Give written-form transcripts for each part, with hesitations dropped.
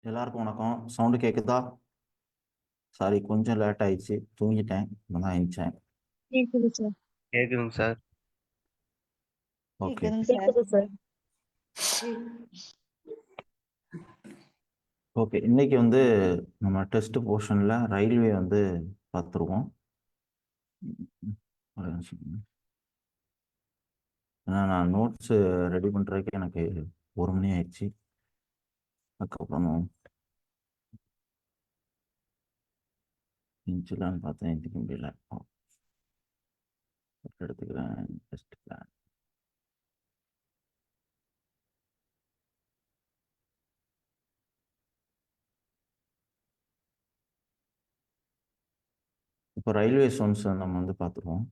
எல்லாருக்கும் வணக்கம். சவுண்டு கேக்குதா? சாரி, கொஞ்சம் லேட் ஆயிடுச்சு, தூங்கிட்டேன். இப்பதான் எழுந்திரிச்சேன். கேக்குது சார். கேக்குதுங்க சார். ஓகே கேக்குது சார். ஓகே. இன்னைக்கு வந்து நம்ம டெஸ்ட் போர்ஷன்ல ரயில்வே வந்து பார்த்துருவோம். ஒரு நிமிஷம். ஏன்னா நான் நோட்ஸ் ரெடி பண்றதுக்கு எனக்கு 1 மணி ஆயிடுச்சு. அதுக்கப்புறம் இன்ச்சுலான்னு பார்த்தேன், எந்திக்க முடியல. எடுத்துக்கிறேன் டெஸ்ட் பிளான். இப்போ ரயில்வே சோன்ஸ் நம்ம வந்து பார்த்துருவோம்.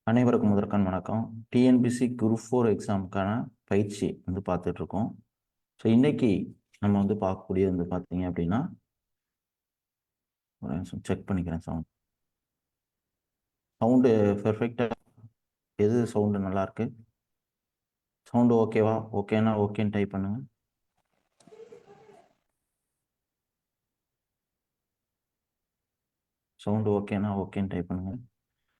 அனைவருக்கும் முதற்கண் வணக்கம். டிஎன்பிசி குரூப் 4 எக்ஸாமுக்கான பயிற்சி வந்து பார்த்துட்டு இருக்கோம். ஸோ இன்னைக்கு நம்ம வந்து பார்க்கக்கூடியது வந்து பார்த்தீங்க அப்படின்னா, ஒரு நிமிஷம் செக் பண்ணிக்கிறேன். சவுண்டு பெர்ஃபெக்டாக எது சவுண்டு நல்லா இருக்கு? சவுண்டு ஓகேவா? ஓகேனா ஓகேன்னு டைப் பண்ணுங்க. சவுண்டு ஓகேனா ஓகேன்னு டைப் பண்ணுங்க.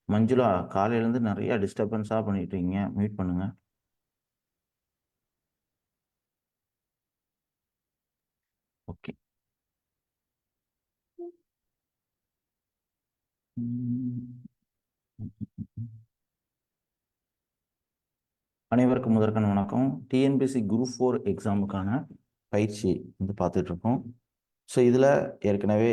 மஞ்சுளா, காலையிலேருந்து நிறைய டிஸ்டர்பன்ஸாக பண்ணிட்டு இருக்கீங்க, மியூட் பண்ணுங்க. ஓகே. அனைவருக்கும் முதற்கண் வணக்கம். டிஎன்பிசி குரூப் 4 எக்ஸாமுக்கான பயிற்சி வந்து பார்த்துட்டு இருக்கோம். ஸோ இதில் ஏற்கனவே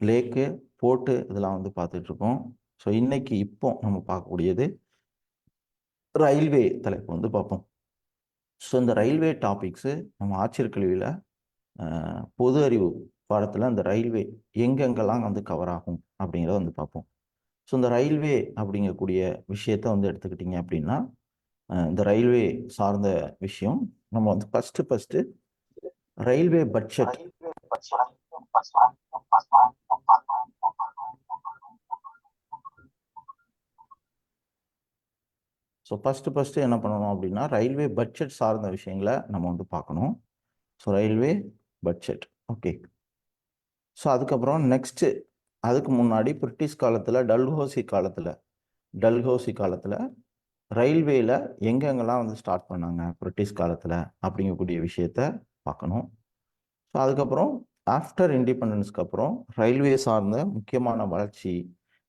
லேக்கு போர்ட்டு இதெல்லாம் வந்து பார்த்துட்டு இருக்கோம். ஸோ இன்னைக்கு இப்போ நம்ம பார்க்கக்கூடியது ரயில்வே தலைப்பு வந்து பார்ப்போம். ஸோ இந்த ரயில்வே டாபிக்ஸு நம்ம ஆட்சியர் கல்வியில் பொது அறிவு பாடத்தில் அந்த ரயில்வே எங்கெங்கெல்லாம் வந்து கவர் ஆகும் அப்படிங்கிறத வந்து பார்ப்போம். ஸோ இந்த ரயில்வே அப்படிங்கக்கூடிய விஷயத்த வந்து எடுத்துக்கிட்டிங்க அப்படின்னா, இந்த ரயில்வே சார்ந்த விஷயம் நம்ம வந்து first railway budget. So first என்ன பண்ணணும் அப்படின்னா, ரயில்வே பட்ஜெட் சார்ந்த விஷயங்களை நம்ம வந்து பார்க்கணும். So railway budget. Okay. So அதுக்கப்புறம் நெக்ஸ்ட்டு அதுக்கு முன்னாடி பிரிட்டிஷ் காலத்தில் டல்ஹௌசி காலத்தில் ரயில்வேல எங்கெங்கெல்லாம் வந்து ஸ்டார்ட் பண்ணாங்க பிரிட்டிஷ் காலத்தில் அப்படிங்கக்கூடிய விஷயத்த பார்க்கணும். ஸோ அதுக்கப்புறம் ஆஃப்டர் இண்டிபெண்டன்ஸ்க்கு அப்புறம் ரயில்வே சார்ந்த முக்கியமான வளர்ச்சி,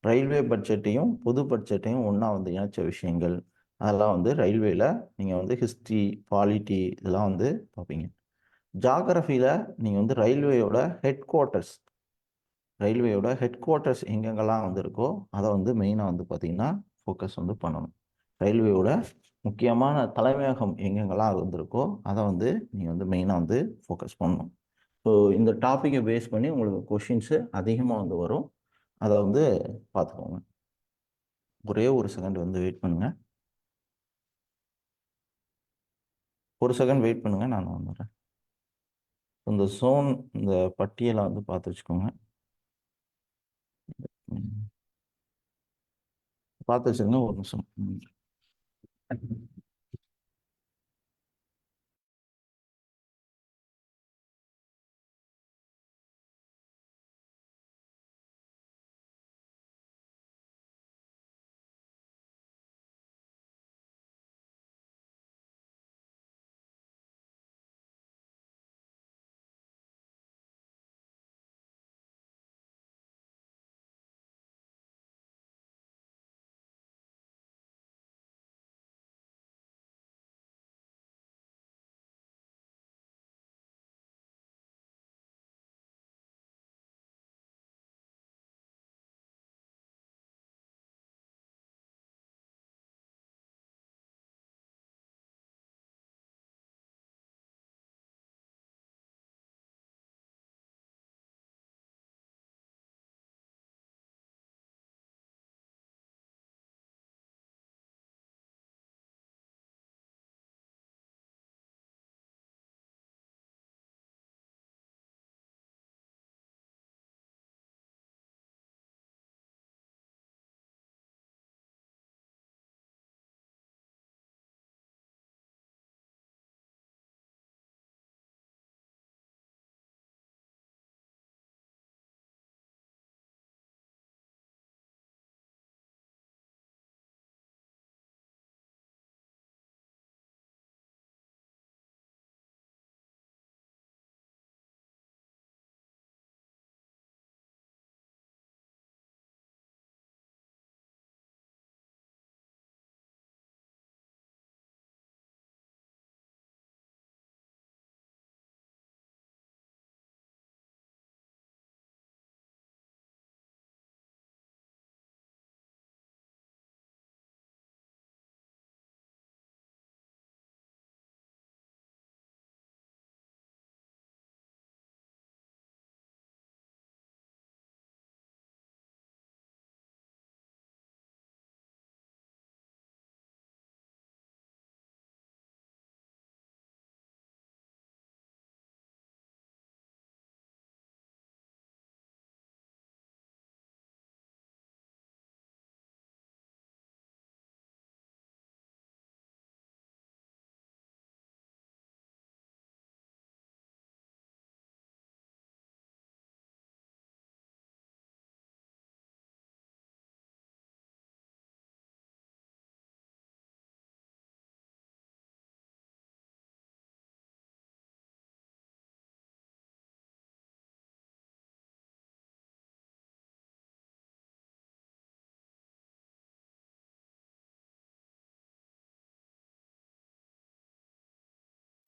ரயில்வே பட்ஜெட்டையும் பொது பட்ஜெட்டையும் ஒன்றா வந்து இணைச்ச விஷயங்கள், அதெல்லாம் வந்து ரயில்வேல நீங்கள் வந்து ஹிஸ்ட்ரி, பாலிட்டி இதெல்லாம் வந்து பார்ப்பீங்க. ஜாகிரஃபியில் நீங்கள் வந்து ரயில்வேயோட ஹெட் குவார்ட்டர்ஸ் எங்கெங்கெல்லாம் வந்து இருக்கோ அதை வந்து மெயினாக வந்து பார்த்தீங்கன்னா ஃபோக்கஸ் வந்து பண்ணணும். ரயில்வேயோட முக்கியமான தலைமையகம் எங்கெங்கெல்லாம் இருந்திருக்கோ அதை வந்து நீங்கள் வந்து மெயினாக வந்து ஃபோக்கஸ் பண்ணணும். ஸோ இந்த டாப்பிக்கை பேஸ் பண்ணி உங்களுக்கு கொஷின்ஸு அதிகமாக வந்து வரும். அதை வந்து பார்த்துக்கோங்க. ஒரே ஒரு செகண்ட் வந்து வெயிட் பண்ணுங்க. ஒரு செகண்ட் வெயிட் பண்ணுங்க, நான் வந்துடுறேன். இந்த சோன் இந்த பட்டியலை வந்து பார்த்து வச்சுக்கோங்க. பார்த்து வச்சுருங்க, ஒரு நிமிஷம்.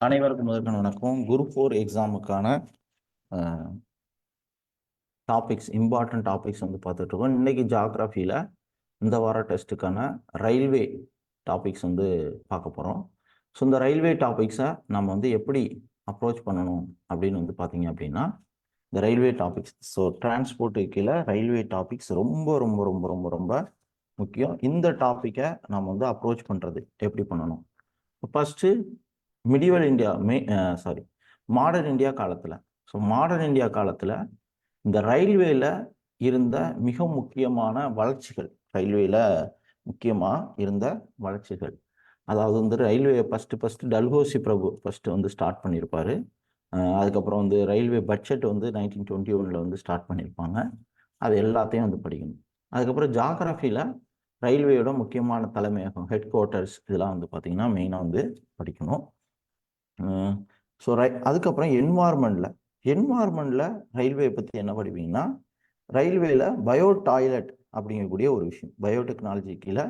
அனைவருக்கும் முதற்கண் வணக்கம். குரூப் 4 எக்ஸாமுக்கான டாபிக்ஸ், இம்பார்ட்டன்ட் டாபிக்ஸ் வந்து பார்த்துட்டு இருக்கோம். இன்னைக்கு ஜியாகிரஃபியில் இந்த வார டெஸ்ட்டுக்கான ரயில்வே டாபிக்ஸ் வந்து பார்க்க போகிறோம். ஸோ இந்த ரயில்வே டாபிக்ஸை நம்ம வந்து எப்படி அப்ரோச் பண்ணணும் அப்படின்னு வந்து பார்த்தீங்க அப்படின்னா, இந்த ரயில்வே டாபிக்ஸ், ஸோ டிரான்ஸ்போர்ட்டுக்கு கீழே ரயில்வே டாபிக்ஸ் ரொம்ப ரொம்ப ரொம்ப ரொம்ப ரொம்ப முக்கியம். இந்த டாப்பிக்கை நம்ம வந்து அப்ரோச் பண்ணுறது எப்படி பண்ணணும்? First medieval India modern India காலத்தில், ஸோ மாடர்ன் இந்தியா காலத்தில் இந்த ரயில்வேல இருந்த மிக முக்கியமான வளர்ச்சிகள், ரயில்வேல முக்கியமாக இருந்த வளர்ச்சிகள், அதாவது வந்து ரயில்வே ஃபஸ்ட்டு டல்ஹௌசி பிரபு ஃபஸ்ட்டு வந்து ஸ்டார்ட் பண்ணியிருப்பார். அதுக்கப்புறம் வந்து ரயில்வே பட்ஜெட் வந்து 1921 வந்து ஸ்டார்ட் பண்ணியிருப்பாங்க. அது எல்லாத்தையும் வந்து படிக்கணும். அதுக்கப்புறம் ஜியாகிரஃபியில் ரயில்வேயோட முக்கியமான தலைமையகம், ஹெட் குவார்ட்டர்ஸ், இதெல்லாம் வந்து பார்த்திங்கன்னா மெயினாக வந்து படிக்கணும். ஸோ அதுக்கப்புறம் என்வார்மெண்ட்டில் ரயில்வே பற்றி என்ன படிப்பீங்கன்னா, ரயில்வேல பயோ டாய்லெட் அப்படிங்கக்கூடிய ஒரு விஷயம், பயோடெக்னாலஜி கீழே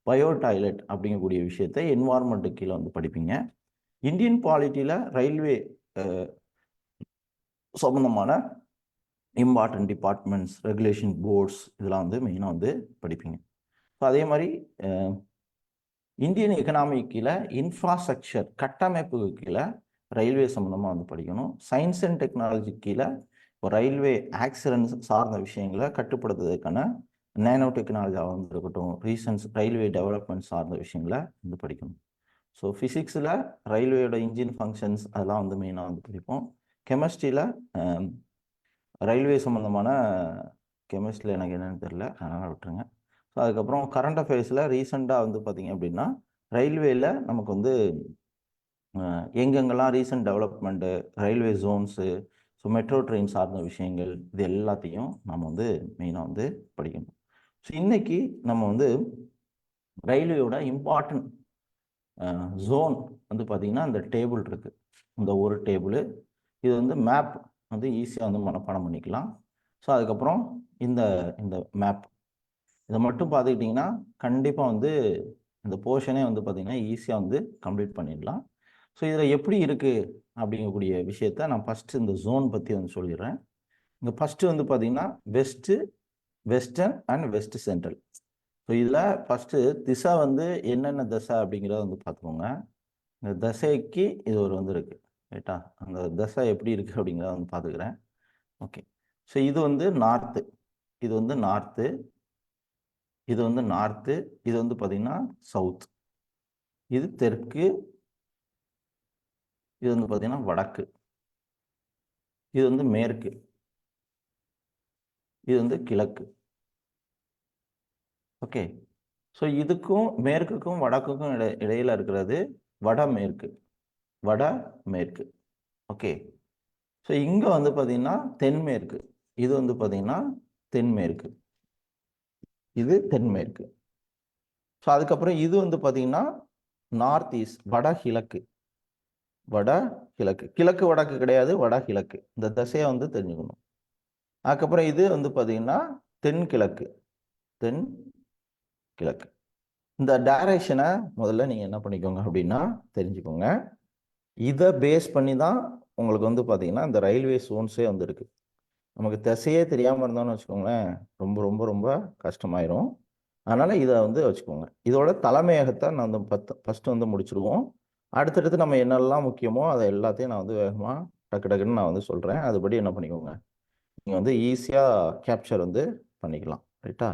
பயோ டாய்லெட் அப்படிங்கக்கூடிய விஷயத்தை என்வார்மெண்ட்டு கீழே வந்து படிப்பீங்க. இந்தியன் பாலிட்டியில் ரயில்வே சம்பந்தமான இம்பார்ட்டன்ட் டிபார்ட்மெண்ட்ஸ், ரெகுலேஷன் போர்ட்ஸ், இதெல்லாம் வந்து மெயினாக வந்து படிப்பீங்க. ஸோ அதே மாதிரி இந்தியன் எக்கனாமி கீழே இன்ஃப்ராஸ்ட்ரக்சர், கட்டமைப்பு கீழே ரயில்வே சம்மந்தமாக வந்து படிக்கணும். சயின்ஸ் அண்ட் டெக்னாலஜி கீழே இப்போ ரயில்வே ஆக்சிடென்ட்ஸ் சார்ந்த விஷயங்களை கட்டுப்படுத்துவதற்கான நேனோ டெக்னாலஜியாக வந்து இருக்கட்டும், ரயில்வே டெவலப்மெண்ட் சார்ந்த விஷயங்களை வந்து படிக்கணும். ஸோ ஃபிசிக்ஸில் ரயில்வேயோட இன்ஜின் ஃபங்க்ஷன்ஸ், அதெல்லாம் வந்து மெயினாக வந்து படிப்போம். கெமிஸ்ட்ரியில் ரயில்வே சம்மந்தமான கெமிஸ்ட்ரியில் எனக்கு என்னென்னு தெரில, அதனால் விட்டுருங்க. ஸோ அதுக்கப்புறம் கரண்ட் அஃபேர்ஸில் ரீசெண்டாக வந்து பார்த்திங்க அப்படின்னா, ரயில்வேயில் நமக்கு வந்து எங்கெங்கெல்லாம் recent development, railway Jones, so metro train சார்ந்த விஷயங்கள், இது எல்லாத்தையும் நம்ம வந்து மெயினாக வந்து படிக்கணும். ஸோ இன்றைக்கி நம்ம வந்து ரயில்வேயோட இம்பார்ட்டன்ட் ஜோன் வந்து பார்த்திங்கன்னா இந்த டேபிள் இருக்குது, இந்த ஒரு டேபிள். இது வந்து மேப் வந்து ஈஸியாக வந்து மனப்பாடம் பண்ணிக்கலாம். ஸோ அதுக்கப்புறம் இந்த இந்த மேப் இதை மட்டும் பார்த்துக்கிட்டிங்கன்னா கண்டிப்பாக வந்து இந்த போர்ஷனே வந்து பார்த்திங்கன்னா ஈஸியாக வந்து கம்ப்ளீட் பண்ணிடலாம். ஸோ இதில் எப்படி இருக்குது அப்படிங்கக்கூடிய விஷயத்த நான் ஃபஸ்ட்டு இந்த ஜோன் பற்றி வந்து சொல்லிடுறேன். இங்கே ஃபஸ்ட்டு வந்து பார்த்திங்கன்னா western and west central. So இதில் ஃபஸ்ட்டு திசை வந்து என்னென்ன திசை அப்படிங்கிறத வந்து பார்த்துக்கோங்க. இந்த திசைக்கு இது ஒரு வந்து இருக்குது, ரைட்டா? அந்த திசை எப்படி இருக்குது அப்படிங்கிறத வந்து பார்த்துக்கிறேன். ஓகே, ஸோ இது வந்து நார்த்து, இது வந்து நார்த்து, இது வந்து நார்த்து, இது வந்து பார்த்திங்கன்னா சவுத், இது தெற்கு, இது வந்து பார்த்திங்கன்னா வடக்கு, இது வந்து மேற்கு, இது வந்து கிழக்கு. ஓகே, ஸோ இதுக்கும் மேற்குக்கும் வடக்குக்கும் இடையில இருக்கிறது வடமேற்கு, வடமேற்கு. ஓகே, ஸோ இங்கே வந்து பார்த்திங்கன்னா தென்மேற்கு, இது வந்து பார்த்திங்கன்னா தென்மேற்கு, இது தென்மேற்கு. ஸோ அதுக்கப்புறம் இது வந்து பார்த்திங்கன்னா நார்த் ஈஸ்ட், வடகிழக்கு, வடகிழக்கு, கிழக்கு வடக்கு கிடையாது, வடகிழக்கு. இந்த திசையை வந்து தெரிஞ்சுக்கணும். அதுக்கப்புறம் இது வந்து பார்த்திங்கன்னா தென்கிழக்கு, தென்கிழக்கு. இந்த டைரக்ஷனை முதல்ல நீங்கள் என்ன பண்ணிக்கோங்க அப்படின்னா தெரிஞ்சுக்கோங்க. இதை பேஸ் பண்ணி தான் உங்களுக்கு வந்து பார்த்திங்கன்னா இந்த ரயில்வே ஜோன்ஸே வந்து இருக்குது. நமக்கு திசையே தெரியாமல் இருந்தோம்னு வச்சுக்கோங்களேன், ரொம்ப ரொம்ப ரொம்ப கஷ்டமாயிரும். அதனால் இதை வந்து வச்சுக்கோங்க. இதோட தலைமையகத்தை நான் வந்து ஃபஸ்ட்டு வந்து முடிச்சுடுவோம். அடுத்தடுத்து நம்ம என்னெல்லாம் முக்கியமோ அதை எல்லாத்தையும் நான் வந்து வேகமாக டக்கு டக்குன்னு நான் வந்து சொல்கிறேன். அதுபடி என்ன பண்ணிக்கோங்க, நீங்கள் வந்து ஈஸியாக கேப்சர் வந்து பண்ணிக்கலாம், ரைட்டா?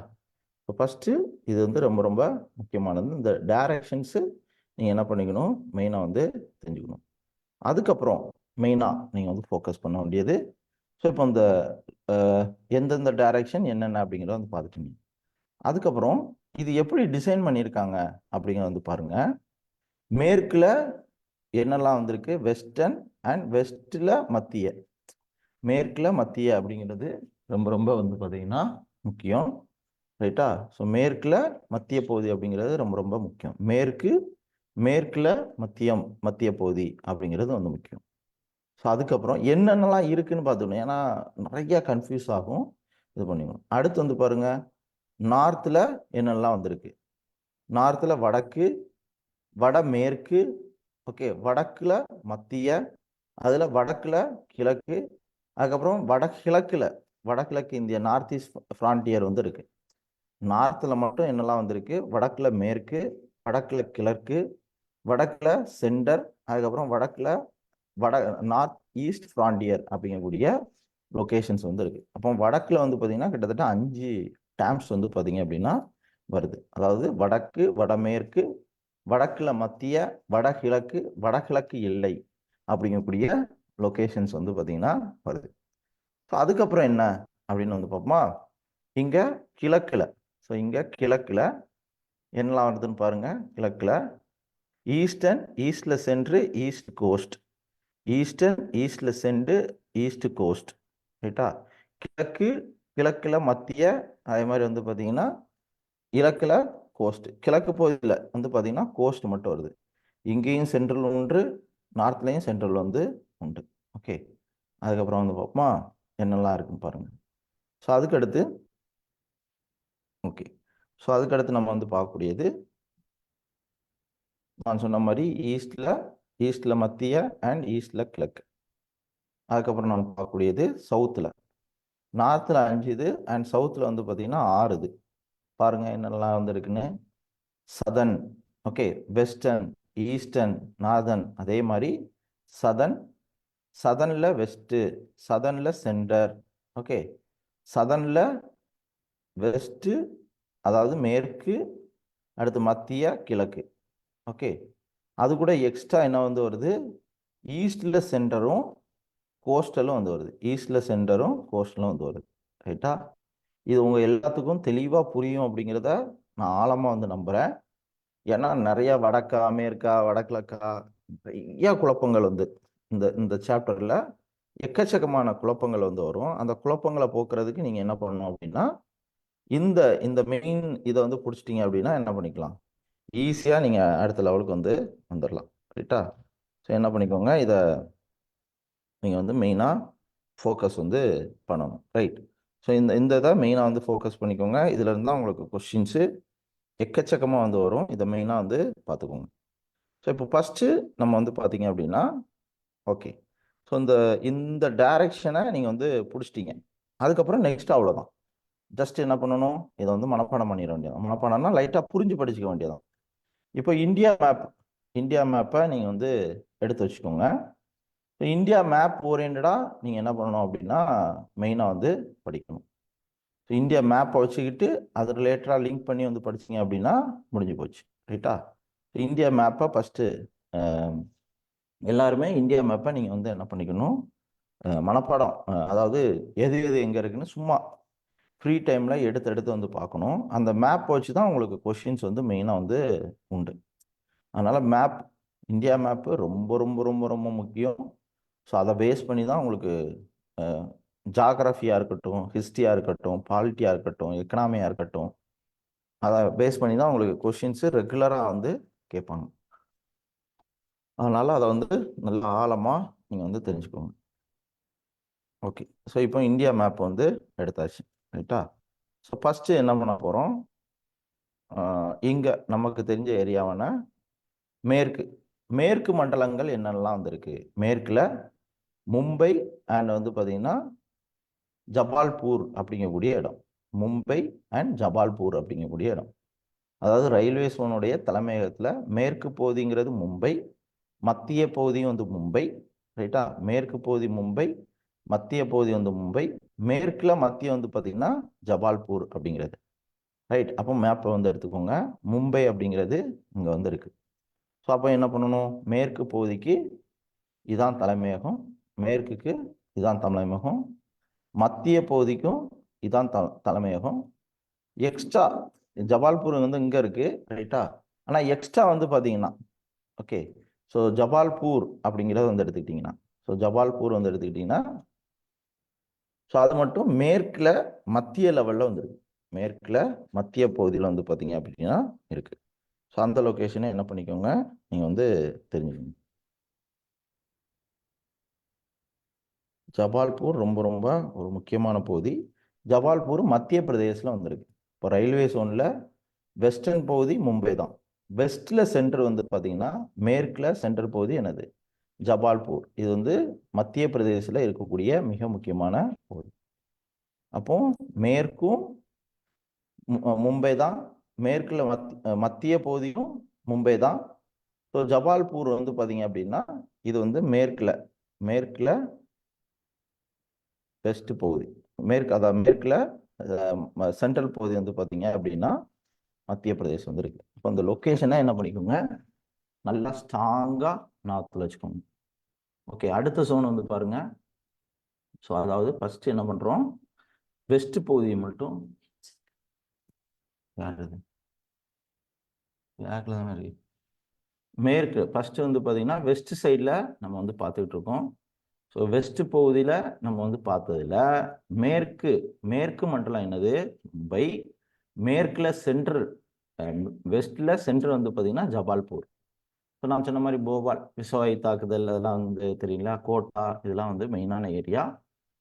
இப்போ ஃபஸ்ட்டு இது வந்து ரொம்ப ரொம்ப முக்கியமானது. இந்த டைரக்ஷன்ஸு நீங்கள் என்ன பண்ணிக்கணும், மெயினாக வந்து தெரிஞ்சுக்கணும். அதுக்கப்புறம் மெயினாக நீங்கள் வந்து ஃபோக்கஸ் பண்ண வேண்டியது, ஸோ இப்போ இந்த எந்தெந்த டைரக்ஷன் என்னென்ன அப்படிங்கிறத வந்து பார்த்துட்டீங்க. அதுக்கப்புறம் இது எப்படி டிசைன் பண்ணியிருக்காங்க அப்படிங்கிறத வந்து பாருங்கள். மேற்கில் என்னெல்லாம் வந்திருக்கு, வெஸ்டர்ன் அண்ட் வெஸ்ட்டில் மத்திய, மேற்கில் மத்திய அப்படிங்கிறது ரொம்ப ரொம்ப வந்து பார்த்திங்கன்னா முக்கியம், ரைட்டா? ஸோ மேற்கில் மத்திய பகுதி அப்படிங்கிறது ரொம்ப ரொம்ப முக்கியம். மேற்கில் மத்திய பகுதி அப்படிங்கிறது வந்து முக்கியம். ஸோ அதுக்கப்புறம் என்னென்னலாம் இருக்குதுன்னு பார்த்துக்கணும், ஏன்னா நிறையா கன்ஃபியூஸ் ஆகும், இது பண்ணிக்கணும். அடுத்து வந்து பாருங்கள், நார்த்தில் என்னெல்லாம் வந்திருக்கு, நார்த்தில் வடக்கு, வடமேற்கு, ஓகே, வடக்கில் மத்திய, அதில் வடக்கில் கிழக்கு, அதுக்கப்புறம் வடகிழக்கு இந்தியா நார்த் ஈஸ்ட் ஃப்ரான்டியர் வந்து இருக்குது. நார்த்தில் மட்டும் என்னெல்லாம் வந்திருக்கு, வடக்கில் மேற்கு, வடக்கில் கிழக்கு, வடக்கில் சென்டர், அதுக்கப்புறம் வட நார்த் ஈஸ்ட் ஃப்ரான்டியர் அப்படிங்கக்கூடிய லொக்கேஷன்ஸ் வந்து இருக்குது. அப்போ வடக்கில் வந்து பார்த்தீங்கன்னா கிட்டத்தட்ட 5 டேம்ஸ் வந்து பார்த்தீங்க அப்படின்னா வருது. அதாவது வடக்கு, வடமேற்கு, வடக்கில் மத்திய, வடகிழக்கு எல்லை அப்படிங்கக்கூடிய லொக்கேஷன்ஸ் வந்து பார்த்தீங்கன்னா வருது. ஸோ அதுக்கப்புறம் என்ன அப்படின்னு வந்து பார்ப்போமா, இங்கே கிழக்கில், ஸோ இங்கே கிழக்கில் என்னெல்லாம் வருதுன்னு பாருங்க. கிழக்கில் ஈஸ்டில் சென்று ஈஸ்ட் கோஸ்ட், ஈஸ்டில் சென்று ஈஸ்ட் கோஸ்ட், ரைட்டா. கிழக்கில் மத்திய, அதே மாதிரி வந்து பார்த்தீங்கன்னா இலக்கில் கோஸ்ட். கிழக்கு பகுதியில் வந்து பார்த்தீங்கன்னா கோஸ்ட் மட்டும் வருது. இங்கேயும் சென்ட்ரல் உண்டு, நார்த்லேயும் சென்ட்ரல் வந்து உண்டு. ஓகே, அதுக்கப்புறம் வந்து பார்ப்போமா என்னெல்லாம் இருக்குன்னு பாருங்க. ஸோ அதுக்கடுத்து ஓகே, ஸோ அதுக்கடுத்து நம்ம வந்து பார்க்கக்கூடியது நான் சொன்ன மாதிரி ஈஸ்டில் மத்திய அண்ட் ஈஸ்டில் கிழக்கு. அதுக்கப்புறம் நம்ம பார்க்கக்கூடியது சவுத்தில், நார்த்தில் 5 இது அண்ட் சவுத்தில் வந்து பார்த்தீங்கன்னா 6 இது. பாருங்க என்னெல்லாம் வந்து இருக்குன்னு. Southern, okay, western, eastern, northern, அதே மாதிரி சதனில் வெஸ்ட்டு, சதனில் சென்டர், ஓகே, சதனில் வெஸ்ட்டு அதாவது மேற்கு, அடுத்து மத்திய கிழக்கு. ஓகே, அது கூட எக்ஸ்ட்ரா என்ன வந்து வருது, ஈஸ்டில் சென்டரும் கோஸ்டலும் வந்து வருது. ஈஸ்டில் சென்டரும் கோஸ்டலும் வந்து வருது. ரைட்டா. இது உங்கள் எல்லாத்துக்கும் தெளிவாக புரியும் அப்படிங்கிறத நான் ஆழமாக வந்து நம்புகிறேன். ஏன்னா நிறைய வடக்கா மேற்கா வடகிழக்கா நிறைய குழப்பங்கள் வந்து இந்த சாப்டரில் எக்கச்சக்கமான குழப்பங்கள் வந்து வரும். அந்த குழப்பங்களை போக்குறதுக்கு நீங்கள் என்ன பண்ணணும் அப்படின்னா இந்த மெயின் இதை வந்து பிடிச்சிட்டிங்க அப்படின்னா என்ன பண்ணிக்கலாம், ஈஸியாக நீங்கள் அடுத்த லெவலுக்கு வந்து வந்துடலாம். ரைட்டா. ஸோ என்ன பண்ணிக்கோங்க, இதை நீங்கள் வந்து மெயினாக ஃபோக்கஸ் வந்து பண்ணணும். ரைட். ஸோ இந்த இதை மெயினாக வந்து ஃபோக்கஸ் பண்ணிக்கோங்க. இதில் இருந்தால் உங்களுக்கு கொஸ்டின்ஸு எக்கச்சக்கமாக வந்து வரும். இதை மெயினாக வந்து பார்த்துக்கோங்க. ஸோ இப்போ ஃபஸ்ட்டு நம்ம வந்து பார்த்தீங்க அப்படின்னா ஓகே, ஸோ இந்த டைரக்ஷனை நீங்கள் வந்து பிடிச்சிட்டிங்க. அதுக்கப்புறம் நெக்ஸ்ட் அவ்வளோதான். ஜஸ்ட் என்ன பண்ணணும், இதை வந்து மனப்பாடம் பண்ணிட வேண்டியதான். மனப்பாடம்னா லைட்டாக புரிஞ்சு படிச்சுக்க வேண்டியதான். இப்போ இந்தியா மேப்பை நீங்கள் வந்து எடுத்து வச்சுக்கோங்க. இந்தியா மேப் ஓரியன்டாக நீங்கள் என்ன பண்ணணும் அப்படின்னா மெயினாக வந்து படிக்கணும். ஸோ இந்தியா மேப்பை வச்சுக்கிட்டு அது ரிலேட்டடாக லிங்க் பண்ணி வந்து படிச்சிங்க அப்படின்னா முடிஞ்சு போச்சு. ரைட்டா. இந்தியா மேப்பை ஃபஸ்ட்டு எல்லாருமே இந்தியா மேப்பை நீங்கள் வந்து என்ன பண்ணிக்கணும், மனப்பாடம், அதாவது எது எங்கே இருக்குன்னு சும்மா ஃப்ரீ டைமில் எடுத்து வந்து பார்க்கணும். அந்த மேப் வச்சு தான் உங்களுக்கு கொஷின்ஸ் வந்து மெயினாக வந்து உண்டு. அதனால் இந்தியா மேப்பு ரொம்ப ரொம்ப ரொம்ப ரொம்ப முக்கியம். ஸோ அதை பேஸ் பண்ணி தான் உங்களுக்கு ஜாகிரஃபியாக இருக்கட்டும், ஹிஸ்ட்ரியாக இருக்கட்டும், பாலிட்டியாக இருக்கட்டும், எக்கனாமியாக இருக்கட்டும், அதை பேஸ் பண்ணி தான் உங்களுக்கு கொஷின்ஸு ரெகுலராக வந்து கேட்பாங்க. அதனால் அதை வந்து நல்லா ஆழமாக நீங்கள் வந்து தெரிஞ்சுக்கோங்க. ஓகே, ஸோ இப்போ இந்தியா மேப் வந்து எடுத்தாச்சு. ரைட்டா. ஸோ ஃபஸ்ட்டு என்ன பண்ண போகிறோம், இங்கே நமக்கு தெரிஞ்ச ஏரியாவான மேற்கு மண்டலங்கள் என்னெல்லாம் வந்திருக்கு. மேற்கில் மும்பை அண்ட் வந்து பார்த்தீங்கன்னா ஜபால்பூர் அப்படிங்கக்கூடிய இடம். மும்பை அண்ட் ஜபால்பூர் அப்படிங்கக்கூடிய இடம். அதாவது ரயில்வே சோனுடைய தலைமையகத்தில் மேற்கு பகுதிங்கிறது மும்பை, மத்திய பகுதியும் வந்து மும்பை. ரைட்டா. மேற்கு பகுதி மும்பை, மத்திய பகுதி வந்து மும்பை, மேற்கில் மத்திய வந்து பார்த்தீங்கன்னா ஜபால்பூர் அப்படிங்கிறது. ரைட். அப்போ மேப்பை வந்து எடுத்துக்கோங்க. மும்பை அப்படிங்கிறது இங்கே வந்து இருக்கு. ஸோ அப்போ என்ன பண்ணணும், மேற்கு பகுதிக்கு இதான் தலைமையகம், மேற்குக்கு இதான் தலைமையகம், மத்திய பகுதிக்கும் இதான் தலைமையகம். எக்ஸ்ட்ரா ஜபால்பூர் வந்து இங்கே இருக்கு. ரைட்டா. ஆனால் எக்ஸ்ட்ரா வந்து பார்த்தீங்கன்னா ஓகே, ஸோ ஜபால்பூர் அப்படிங்கிறத வந்து எடுத்துக்கிட்டிங்கன்னா, ஸோ அது மட்டும் மேற்கில் மத்திய லெவலில் வந்துருக்கு. மேற்கில் மத்திய பகுதியில் வந்து பார்த்தீங்க அப்படின்னா இருக்குது. ஸோ அந்த லொக்கேஷனை என்ன பண்ணிக்கோங்க, நீங்கள் வந்து தெரிஞ்சுக்கணும். ஜபால்பூர் ரொம்ப ரொம்ப ஒரு முக்கியமான பகுதி. ஜபால்பூர் மத்திய பிரதேசில் வந்திருக்கு. இப்போ ரயில்வே சோனில் வெஸ்டர்ன் பகுதி மும்பை தான், வெஸ்ட்ல சென்டர் வந்து பார்த்தீங்கன்னா மேற்குல சென்டர் பகுதி என்னது ஜபால்பூர். இது வந்து மத்திய பிரதேசத்தில் இருக்கக்கூடிய மிக முக்கியமான பகுதி. அப்போ மேற்கும் மும்பை தான், மேற்குல மத்திய பகுதியும் மும்பை தான். ஸோ ஜபால்பூர் வந்து பார்த்தீங்க அப்படின்னா இது வந்து மேற்குல வெஸ்ட் பகுதி, அதாவது மேற்குல சென்ட்ரல் பகுதி வந்து பார்த்தீங்க அப்படின்னா மத்திய பிரதேசம் வந்து இருக்கு. இப்போ இந்த லொக்கேஷனை என்ன பண்ணிக்கோங்க, நல்லா ஸ்ட்ராங்கா நார்த்தில் வச்சுக்கோங்க. ஓகே, அடுத்த ஜோன் வந்து பாருங்க. ஸோ அதாவது ஃபர்ஸ்ட் என்ன பண்றோம், வெஸ்ட் பகுதியை மட்டும் மேற்கு ஃபர்ஸ்ட் வந்து பார்த்தீங்கன்னா வெஸ்ட் சைடில் நம்ம வந்து பார்த்துக்கிட்டு இருக்கோம். ஸோ வெஸ்ட் பகுதியில் நம்ம வந்து பார்த்ததில்ல. மேற்கு மண்டலம் என்னது மும்பை, மேற்குல சென்ட்ரல், வெஸ்ட்ல சென்ட்ரல் வந்து பார்த்தீங்கன்னா ஜபால்பூர். ஸோ நான் சொன்ன மாதிரி போபால், விசவாயு தாக்குதல் அதெல்லாம் வந்து தெரியுங்களா, கோட்டா, இதெல்லாம் வந்து மெயினான ஏரியா.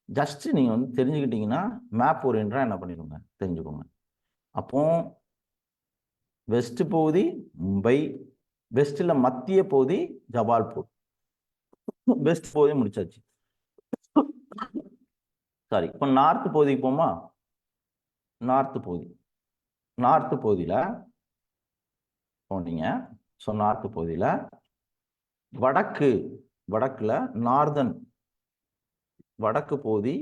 ஜஸ்ட் நீங்கள் வந்து தெரிஞ்சுக்கிட்டீங்கன்னா மேப் ஓரியன்டா என்ன பண்ணிடுங்க தெரிஞ்சுக்கோங்க. அப்போ வெஸ்ட் பகுதி மும்பை, வெஸ்ட்ல மத்திய பகுதி ஜபால்பூர். வெஸ்ட் பகுதி முடிச்சாச்சு. சாரி, இப்போ நார்த் பகுதிக்கு போமா. நார்த் பகுதியில் போனீங்க. ஸோ நார்த் பகுதியில் வடக்குல நார்தன் வடக்கு பகுதி,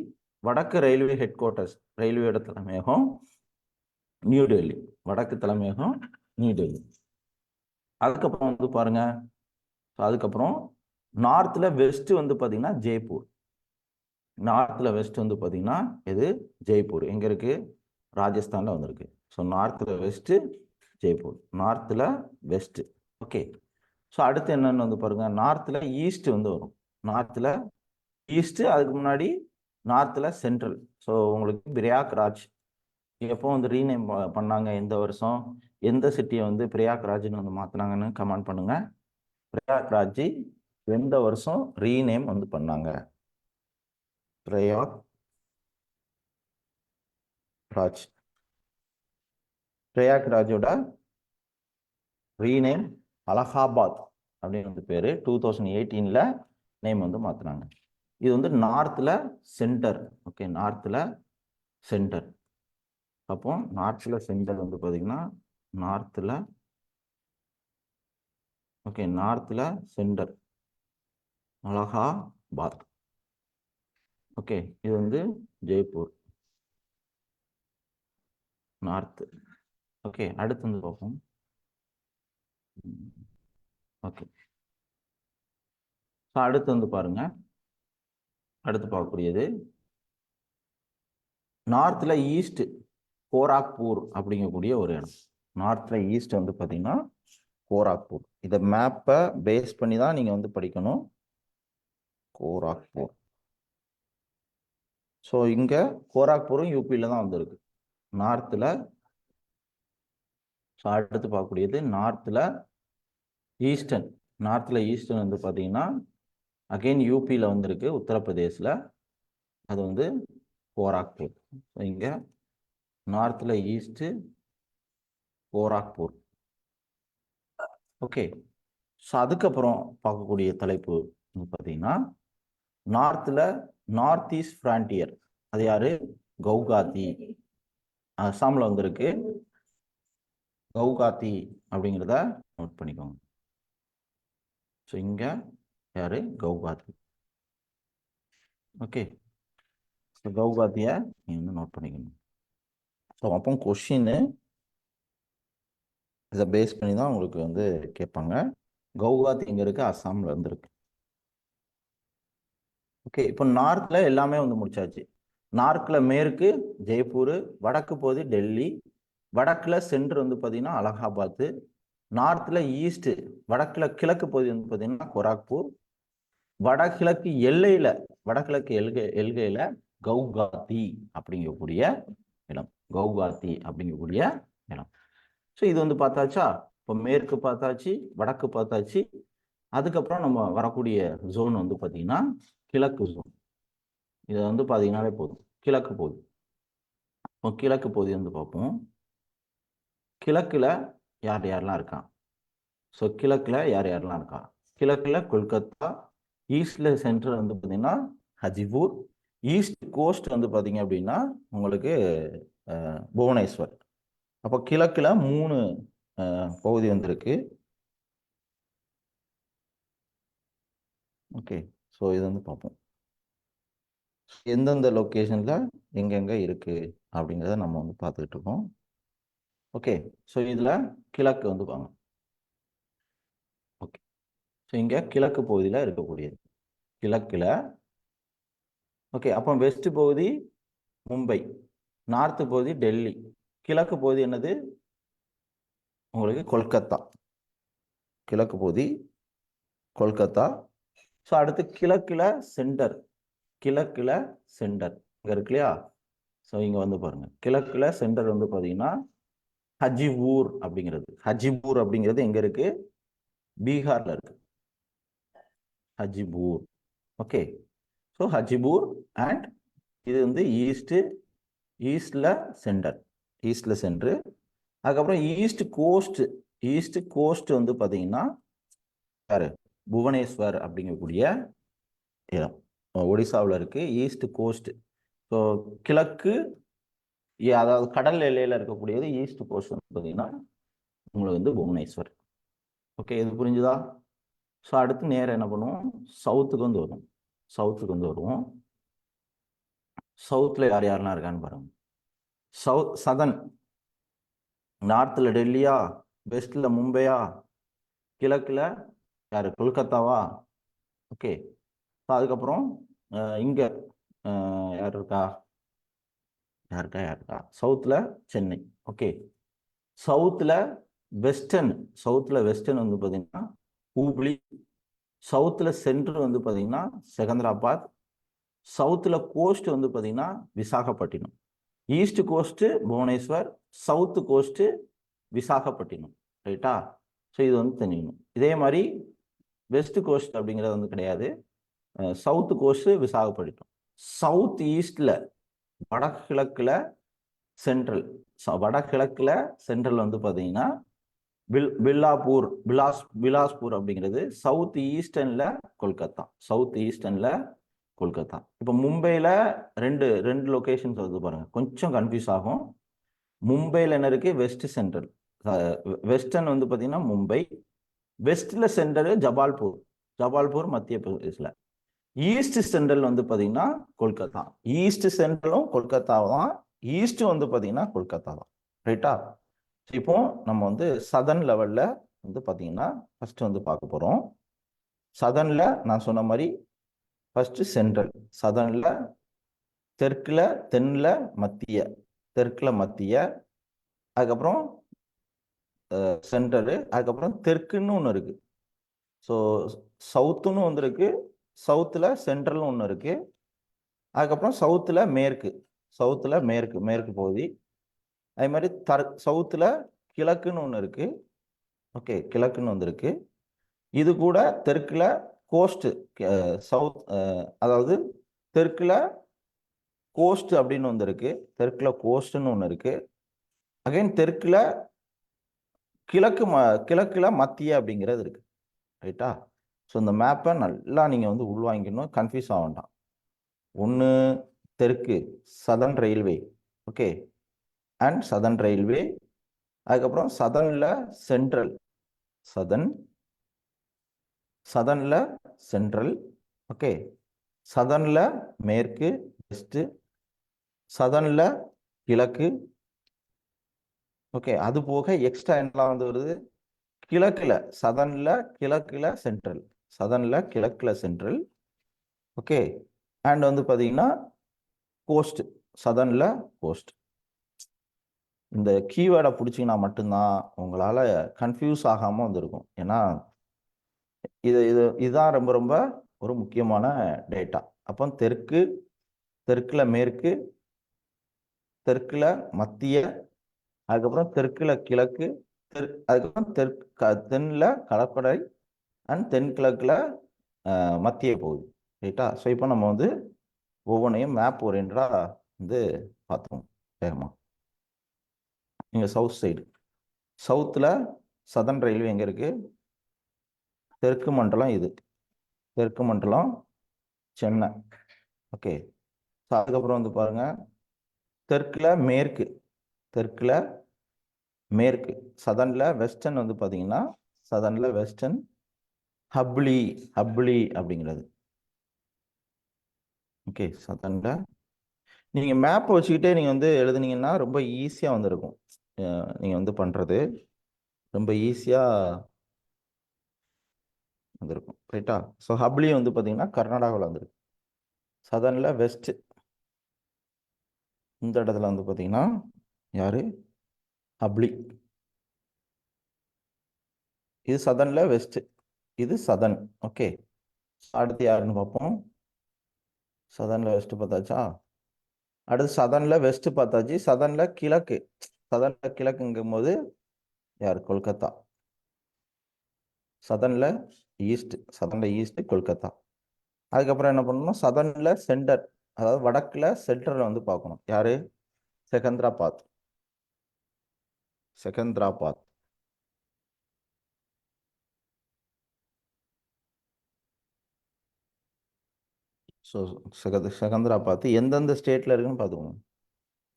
வடக்கு ரயில்வே ஹெட் குவார்ட்டர்ஸ், ரயில்வே தலைமையகம் நியூ டெல்லி, வடக்கு தலைமையகம் நியூ டெல்லி. அதுக்கப்புறம் வந்து பாருங்க, அதுக்கப்புறம் நார்த்ல வெஸ்ட் வந்து பார்த்தீங்கன்னா ஜெய்ப்பூர். நார்த்ல வெஸ்ட் வந்து பார்த்தீங்கன்னா இது ஜெய்ப்பூர் எங்க இருக்கு, ராஜஸ்தான்ல வந்திருக்கு. ஸோ நார்த்ல வெஸ்ட் ஜெய்ப்பூர், நார்த்ல வெஸ்ட். ஓகே, ஸோ அடுத்து என்னன்னு வந்து பாருங்க, நார்த்ல ஈஸ்ட் வந்து வரும். நார்த்ல ஈஸ்ட், அதுக்கு முன்னாடி நார்த்ல சென்ட்ரல். ஸோ உங்களுக்கு பிரயாக்ராஜ் எப்போ வந்து ரீநேம் பண்ணாங்க, எந்த வருஷம், எந்த சிட்டியை வந்து பிரயாக்ராஜ்னு வந்து மாத்தினாங்கன்னு கமெண்ட் பண்ணுங்க. பிரயாக்ராஜ் எந்த வருஷம் ரீநேம் வந்து பண்ணாங்க? பிரயாக்ராஜோட ரீநேம் அலகாபாத் அப்படின்னு வந்து பேரு. 2018 நேம் வந்து மாத்தினாங்க. இது வந்து நார்த்ல சென்டர். ஓகே, நார்த்ல சென்டர். அப்போ நார்த்ல சென்டர் வந்து பாத்தீங்கன்னா நார்த்ல சென்டர் அலகாபாத். ஓகே, இது வந்து ஜெய்ப்பூர் நார்த். ஓகே, அடுத்து வந்து பார்ப்போம். ஓகே, அடுத்து வந்து பாருங்க, அடுத்து பார்க்கக்கூடியது நார்த்ல ஈஸ்ட் கோராக்பூர் அப்படிங்கக்கூடிய ஒரு இடம். நார்த்ல ஈஸ்ட் வந்து பார்த்தீங்கன்னா கோராக்பூர். இதை மேப்பை பேஸ் பண்ணி தான் நீங்க வந்து படிக்கணும். கோராக்பூர். ஸோ இங்க கோராக்பூரும் யூபியில தான் வந்திருக்கு நார்த்ல. ஸோ அடுத்து பார்க்கக்கூடியது நார்த்ல ஈஸ்டர்ன். வந்து பார்த்தீங்கன்னா அகைன் யூபியில் வந்திருக்கு, உத்தரப்பிரதேசில். அது வந்து கோராக்பூர். இங்க நார்த்ல ஈஸ்ட் கோராக்பூர். ஓகே, ஸோ அதுக்கப்புறம் பார்க்கக்கூடிய தலைப்பு பார்த்தீங்கன்னா நார்த் ஈஸ்ட் ஃப்ரான்டியர். அது யாரு? கவுகாத்தி. அசாமில் வந்திருக்கு. கவுகாத்தி அப்படிங்கிறத நோட் பண்ணிக்கோங்க. ஸோ இங்க யாரு? கவுகாத்தி. ஓகே, கவுகாத்தியை நீங்க நோட் பண்ணிக்கணும். ஸோ அப்போ கொஸ்டின் இதை பேஸ் பண்ணி தான் உங்களுக்கு வந்து கேட்பாங்க. கவுகாத்தி எங்க இருக்கு? அசாம்ல இருந்திருக்கு. ஓகே, இப்போ நார்த்ல எல்லாமே வந்து முடிச்சாச்சு. நார்த்ல மேற்கு ஜெய்ப்பூர், வடக்கு பகுதி டெல்லி, வடக்குல சென்டர் வந்து பார்த்தீங்கன்னா அலகாபாத், நார்த்ல ஈஸ்ட் வடக்குல கிழக்கு பகுதி வந்து பார்த்தீங்கன்னா கோராக்பூர், வடகிழக்கு எல்கையில கவுகாத்தி அப்படிங்கக்கூடிய இடம். ஸோ இது வந்து பார்த்தாச்சா? இப்போ மேற்கு பார்த்தாச்சு, வடக்கு பார்த்தாச்சு. அதுக்கப்புறம் நம்ம வரக்கூடிய ஜோன் வந்து பார்த்தீங்கன்னா கிழக்கு ஜோன். இதை வந்து பார்த்தீங்கன்னாலே போதும், கிழக்கு பகுதி. இப்போ கிழக்கு பகுதி வந்து பார்ப்போம். கிழக்குல யாரெல்லாம் இருக்கான்? ஸோ கிழக்கில் யார் யாரெல்லாம் இருக்கா? கிழக்கில் கொல்கத்தா, ஈஸ்டில் சென்ட்ரல் வந்து பார்த்தீங்கன்னா ஹஜிபூர், ஈஸ்ட் கோஸ்ட் வந்து பார்த்தீங்க அப்படின்னா உங்களுக்கு புவனேஸ்வர். அப்போ கிழக்கில் 3 பகுதி வந்திருக்கு. ஓகே, ஸோ இது வந்து பார்ப்போம் எந்தெந்த லொக்கேஷனில் எங்கெங்கே இருக்குது அப்படிங்கிறத நம்ம வந்து பார்த்துக்கிட்டு இருக்கோம். ஓகே, ஸோ இதில் கிழக்கு வந்து பாருங்க. ஓகே, ஸோ இங்கே கிழக்கு பகுதியில் இருக்கக்கூடியது கிழக்கில். ஓகே, அப்போ வெஸ்ட் பகுதி மும்பை, நார்த்து பகுதி டெல்லி, கிழக்கு பகுதி என்னது உங்களுக்கு கொல்கத்தா. கிழக்கு பகுதி கொல்கத்தா. ஸோ அடுத்து கிழக்கில் சென்டர், கிழக்கில் சென்டர் இங்கே இருக்கு இல்லையா? ஸோ இங்கே வந்து பாருங்க, கிழக்கில் சென்டர் வந்து பார்த்தீங்கன்னா ஹஜிபூர் அப்படிங்கிறது. ஹஜிபூர் அப்படிங்கிறது எங்கே இருக்கு? பீகார்ல இருக்கு Hajipur. Okay, so Hajipur and இது வந்து ஈஸ்ட்ல சென்டர், ஈஸ்ட்ல சென்டர். அதுக்கப்புறம் ஈஸ்ட் கோஸ்ட் வந்து பார்த்தீங்கன்னா யாரு? புவனேஸ்வர் அப்படிங்கக்கூடிய இடம் ஒடிசாவில் இருக்கு ஈஸ்ட் கோஸ்ட். ஸோ கிழக்கு அதாவது கடல் எல்லையில் இருக்கக்கூடியது ஈஸ்ட் கோஸ்ட் வந்து பார்த்தீங்கன்னா உங்களுக்கு வந்து புவனேஸ்வர். ஓகே, இது புரிஞ்சுதா? ஸோ அடுத்து நேரம் என்ன பண்ணுவோம்? சவுத்துக்கு வந்து வருவோம். சவுத்தில் யார் யாரெல்லாம் இருக்கான்னு பாருங்க. சதன், நார்த்தில் டெல்லியா, வெஸ்டில் மும்பையா, கிழக்கில் யார்? கொல்கத்தாவா? ஓகே, அதுக்கப்புறம் இங்கே யார் இருக்கா? சவுத்தில் சென்னை. ஓகே, சவுத்தில் வெஸ்டர்ன் வந்து பார்த்தீங்கன்னா ஹூப்ளி, சவுத்தில் சென்ட்ரல் வந்து பார்த்தீங்கன்னா செகந்திராபாத், சவுத்தில் கோஸ்ட் வந்து பார்த்தீங்கன்னா Visakhapatnam, east coast Bhubaneswar, south coast Visakhapatnam. ரைட்டா? ஸோ இது வந்து தெரிஞ்சுக்கணும். இதே மாதிரி வெஸ்ட் கோஸ்ட் அப்படிங்கிறது வந்து கிடையாது. South coast Visakhapatnam. சவுத் ஈஸ்டில் வடகிழக்கில் சென்ட்ரல், வந்து பார்த்தீங்கன்னா பிலாஸ்பூர் அப்படிங்கிறது சவுத் ஈஸ்டர்னில் கொல்கத்தா. இப்போ மும்பையில் ரெண்டு லொக்கேஷன்ஸ் வந்து பாருங்க, கொஞ்சம் கன்ஃபியூஸ் ஆகும். மும்பையில் என்ன இருக்கு? வெஸ்டர்ன் வந்து பார்த்தீங்கன்னா மும்பை, வெஸ்டில் சென்டர் ஜபால்பூர் மத்திய பிரதேசில். ஈஸ்ட் சென்ட்ரல் வந்து பார்த்தீங்கன்னா கொல்கத்தா. ஈஸ்ட் சென்ட்ரலும் கொல்கத்தா தான், ஈஸ்ட் வந்து பார்த்தீங்கன்னா கொல்கத்தா தான். ரைட்டா? இப்போ நம்ம வந்து சதர்ன் லெவலில் வந்து பார்த்தீங்கன்னா ஃபர்ஸ்ட் வந்து பார்க்க போகிறோம். சதர்னில் நான் சொன்ன மாதிரி ஃபர்ஸ்ட் சென்ட்ரல், சதர்னில் தெற்கில், தெற்கில் மத்திய, அதுக்கப்புறம் சென்டரு, அதுக்கப்புறம் தெற்குன்னு ஒன்று இருக்கு. ஸோ சவுத்துன்னு ஒன்று இருக்கு, சவுத்தில் சென்ட்ரல்னு ஒன்று இருக்கு, அதுக்கப்புறம் சவுத்தில் மேற்கு பகுதி, அதே மாதிரி சவுத்தில் கிழக்குன்னு ஒன்று இருக்கு. ஓகே, கிழக்குன்னு வந்திருக்கு. இது கூட தெற்குல கோஸ்ட், சவுத் அதாவது தெற்குல கோஸ்ட் அப்படின்னு வந்திருக்கு, தெற்குல கோஸ்ட்னு ஒன்று இருக்கு. அகைன் தெற்குல கிழக்குல மத்திய அப்படிங்கிறது இருக்கு. ரைட்டா? ஸோ இந்த மேப்பை நல்லா நீங்கள் வந்து உள்வாங்கிக்கணும், கன்ஃபியூஸ் ஆக வேண்டாம். ஒன்று தெற்கு southern railway, okay, and southern railway, அதுக்கப்புறம் சதர்னில் சென்ட்ரல், சதர்னில் சென்ட்ரல், ஓகே, சதர்னில் மேற்கு வெஸ்ட்டு, சதர்னில் கிழக்கு. ஓகே, அது போக எக்ஸ்ட்ரா என்னலாம் வந்து வருது? சதர்னில் கிழக்கில் சென்ட்ரல், ஓகே, அண்ட் வந்து பார்த்தீங்கன்னா கோஸ்ட், சதர்னில் கோஸ்ட். இந்த கீவேர்டை பிடிச்சிங்கன்னா மட்டும்தான் உங்களால் கன்ஃபியூஸ் ஆகாமல் வந்திருக்கும். ஏன்னா இதுதான் ரொம்ப ரொம்ப ஒரு முக்கியமான டேட்டா. அப்போ தெற்குல மேற்கு, தெற்குல மத்திய, அதுக்கப்புறம் தெற்குல கிழக்கு, அதுக்கப்புறம் தென்னில் கடற்கரை அண்ட் தென்கிழக்குல மத்திய பகுதி. ரைட்டா? ஸோ இப்போ நம்ம வந்து ஒவ்வொன்றையும் மேப் ஓரியன்டாக வந்து பார்த்துருவோம் வேகமாக. இங்கே சவுத் சைடு, சவுத்தில் சதர்ன் ரயில்வே எங்கே இருக்குது? தெற்கு மண்டலம் இது, தெற்கு மண்டலம் சென்னை. ஓகே, அதுக்கப்புறம் வந்து பாருங்க, தெற்குல மேற்கு, தெற்குல மேற்கு, சதன்ல வெஸ்டர்ன் வந்து பாத்தீங்கன்னா, சதன்ல வெஸ்டர்ன் ஹப்ளி, ஹப்ளி அப்படிங்கிறது. ஓகே, சதன்ல நீங்க மேப் வச்சுக்கிட்டே நீங்க வந்து எழுதுனீங்கன்னா ரொம்ப ஈஸியா வந்துருக்கும். நீங்க வந்து பண்றது ரொம்ப ஈஸியா வந்திருக்கும், ரைட்டா? ஸோ ஹப்ளி வந்து பாத்தீங்கன்னா கர்நாடகாவில் வந்திருக்கு. சதன்ல வெஸ்ட், இந்த இடத்துல வந்து பாத்தீங்கன்னா யாரு, ஹப்ளி. இது சதன்ல வெஸ்ட், இது சதன். ஓகே, அடுத்து யாருன்னு பார்ப்போம். சதன்ல வெஸ்ட் பார்த்தாச்சா? அடுத்து சதன்ல வெஸ்ட் பார்த்தாச்சு. சதன்ல கிழக்கு, சதன்ல கிழக்குங்கும் போது யார், கொல்கத்தா. சதன்ல ஈஸ்ட், சதன்ல ஈஸ்ட் கொல்கத்தா. அதுக்கப்புறம் என்ன பண்ணணும், சதன்ல சென்டர், அதாவது வடக்குல சென்டர்ல வந்து பார்க்கணும், யாரு, செகந்திராபாத். செகந்திராபாத். ஸோ செகந்திராபாத் எந்தெந்த ஸ்டேட்ல இருக்குன்னு பார்த்துக்கோங்க.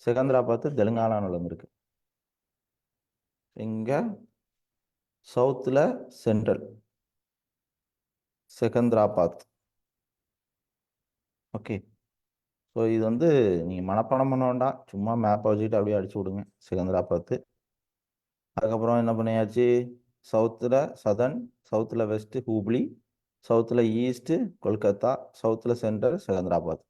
செகந்திராபாத் தெலுங்கானாவில் வந்துருக்கு. இங்க சவுத்தில் சென்ட்ரல் செகந்திராபாத். ஓகே, ஸோ இது வந்து நீங்கள் மனப்பாடம் பண்ண வேண்டாம், சும்மா மேப்பை வச்சுக்கிட்டு அப்படியே அடிச்சு விடுங்க, செகந்திராபாத். அதுக்கப்புறம் என்ன பண்ணியாச்சு, சவுத்தில் சதன், சவுத்தில் வெஸ்ட் ஹூப்ளி, சவுத்தில் ஈஸ்ட்டு கொல்கத்தா, சவுத்தில் சென்டர் செகந்திராபாத்,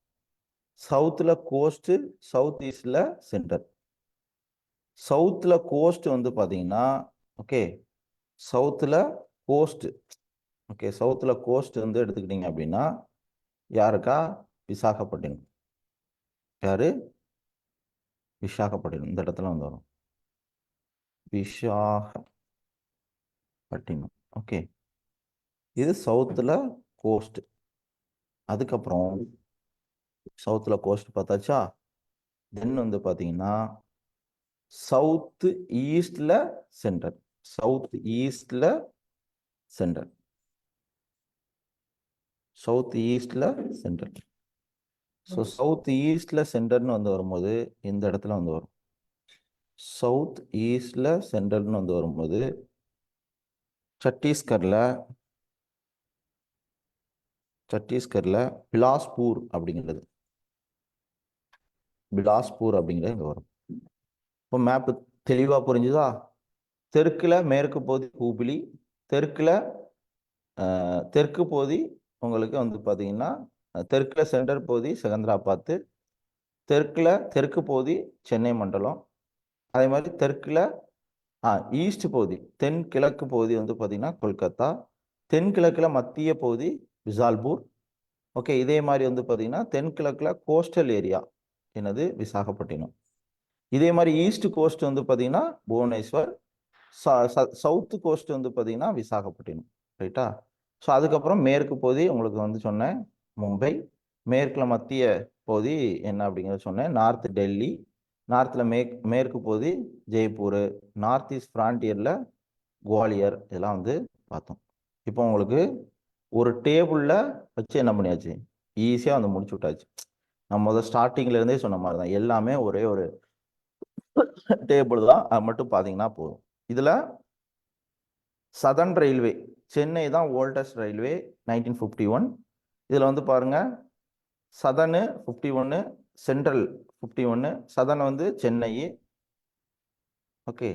சவுத்தில் கோஸ்ட்டு சவுத் ஈஸ்டில் சென்டர். சவுத்தில் கோஸ்ட் வந்து பார்த்தீங்கன்னா, ஓகே, சவுத்தில் கோஸ்ட், ஓகே, சவுத்தில் கோஸ்ட் வந்து எடுத்துக்கிட்டீங்க அப்படின்னா யாருக்கா, விசாகப்பட்டினம். யாரு, விசாகப்பட்டினம் இந்த இடத்துல வந்து வரும், விசாகப்பட்டினம். ஓகே, இது சவுத்தில் கோஸ்ட். அதுக்கப்புறம் சவுத்தில் கோஸ்ட் பார்த்தாச்சா? தென் வந்து பார்த்தீங்கன்னா சவுத் ஈஸ்ட்ல சென்டர், சவுத் ஈஸ்ட்ல சென்டர், சவுத் ஈஸ்ட்ல சென்டர். ஸோ சவுத் ஈஸ்ட்ல சென்டர்னு வந்து வரும்போது இந்த இடத்துல வந்து வரும், சவுத் ஈஸ்ட்ல சென்டர்னு வந்து வரும்போது சத்தீஸ்கர்ல, சத்தீஸ்கர்ல பிலாஸ்பூர் அப்படிங்கிறது, பிலாஸ்பூர் அப்படிங்கிறது இங்கே வரும். இப்போ மேப்பு தெளிவாக புரிஞ்சுதா? தெற்குல மேற்கு பகுதி ஹூப்ளி, தெற்குல தெற்கு பகுதி உங்களுக்கு வந்து பார்த்தீங்கன்னா தெற்குல சென்டர் பகுதி செகந்திராபாத்து, தெற்குல தெற்கு பகுதி சென்னை மண்டலம், அதே மாதிரி தெற்குல ஈஸ்ட் பகுதி தென்கிழக்கு பகுதி வந்து பார்த்தீங்கன்னா கொல்கத்தா, தென்கிழக்குல மத்திய பகுதி விசால்பூர். ஓகே, இதே மாதிரி வந்து பார்த்தீங்கன்னா தென்கிழக்குல கோஸ்டல் ஏரியா என்னது, விசாகப்பட்டினம். இதே மாதிரி ஈஸ்ட் கோஸ்ட் வந்து பார்த்தீங்கன்னா புவனேஸ்வர், சவுத்து கோஸ்ட் வந்து பார்த்தீங்கன்னா விசாகப்பட்டினம், ரைட்டா? ஸோ அதுக்கப்புறம் மேற்கு பகுதி உங்களுக்கு வந்து சொன்னேன் மும்பை, மேற்குல மத்திய பகுதி என்ன அப்படிங்கிறத சொன்னேன், நார்த் டெல்லி, நார்த்தில் மேற்கு பகுதி ஜெய்ப்பூர், நார்த் ஈஸ்ட் ஃப்ரான்டியரில் குவாலியர், இதெல்லாம் வந்து பார்த்தோம். இப்போ உங்களுக்கு ஒரு டேபிளில் வச்சு என்ன பண்ணியாச்சு, ஈஸியாக வந்து முடிச்சு விட்டாச்சு. நம்ம முதல் ஸ்டார்டிங்ல இருந்தே சொன்ன மாதிரி தான், எல்லாமே ஒரே ஒரு டேபிள் தான், அது மட்டும் பார்த்தீங்கன்னா போதும். இதில் சதர்ன் ரயில்வே சென்னை தான் ஓல்டஸ்ட் ரயில்வே 1951. இதில் வந்து பாருங்க, சதனு 51, சென்ட்ரல் 51, சதன் வந்து சென்னை. ஓகே,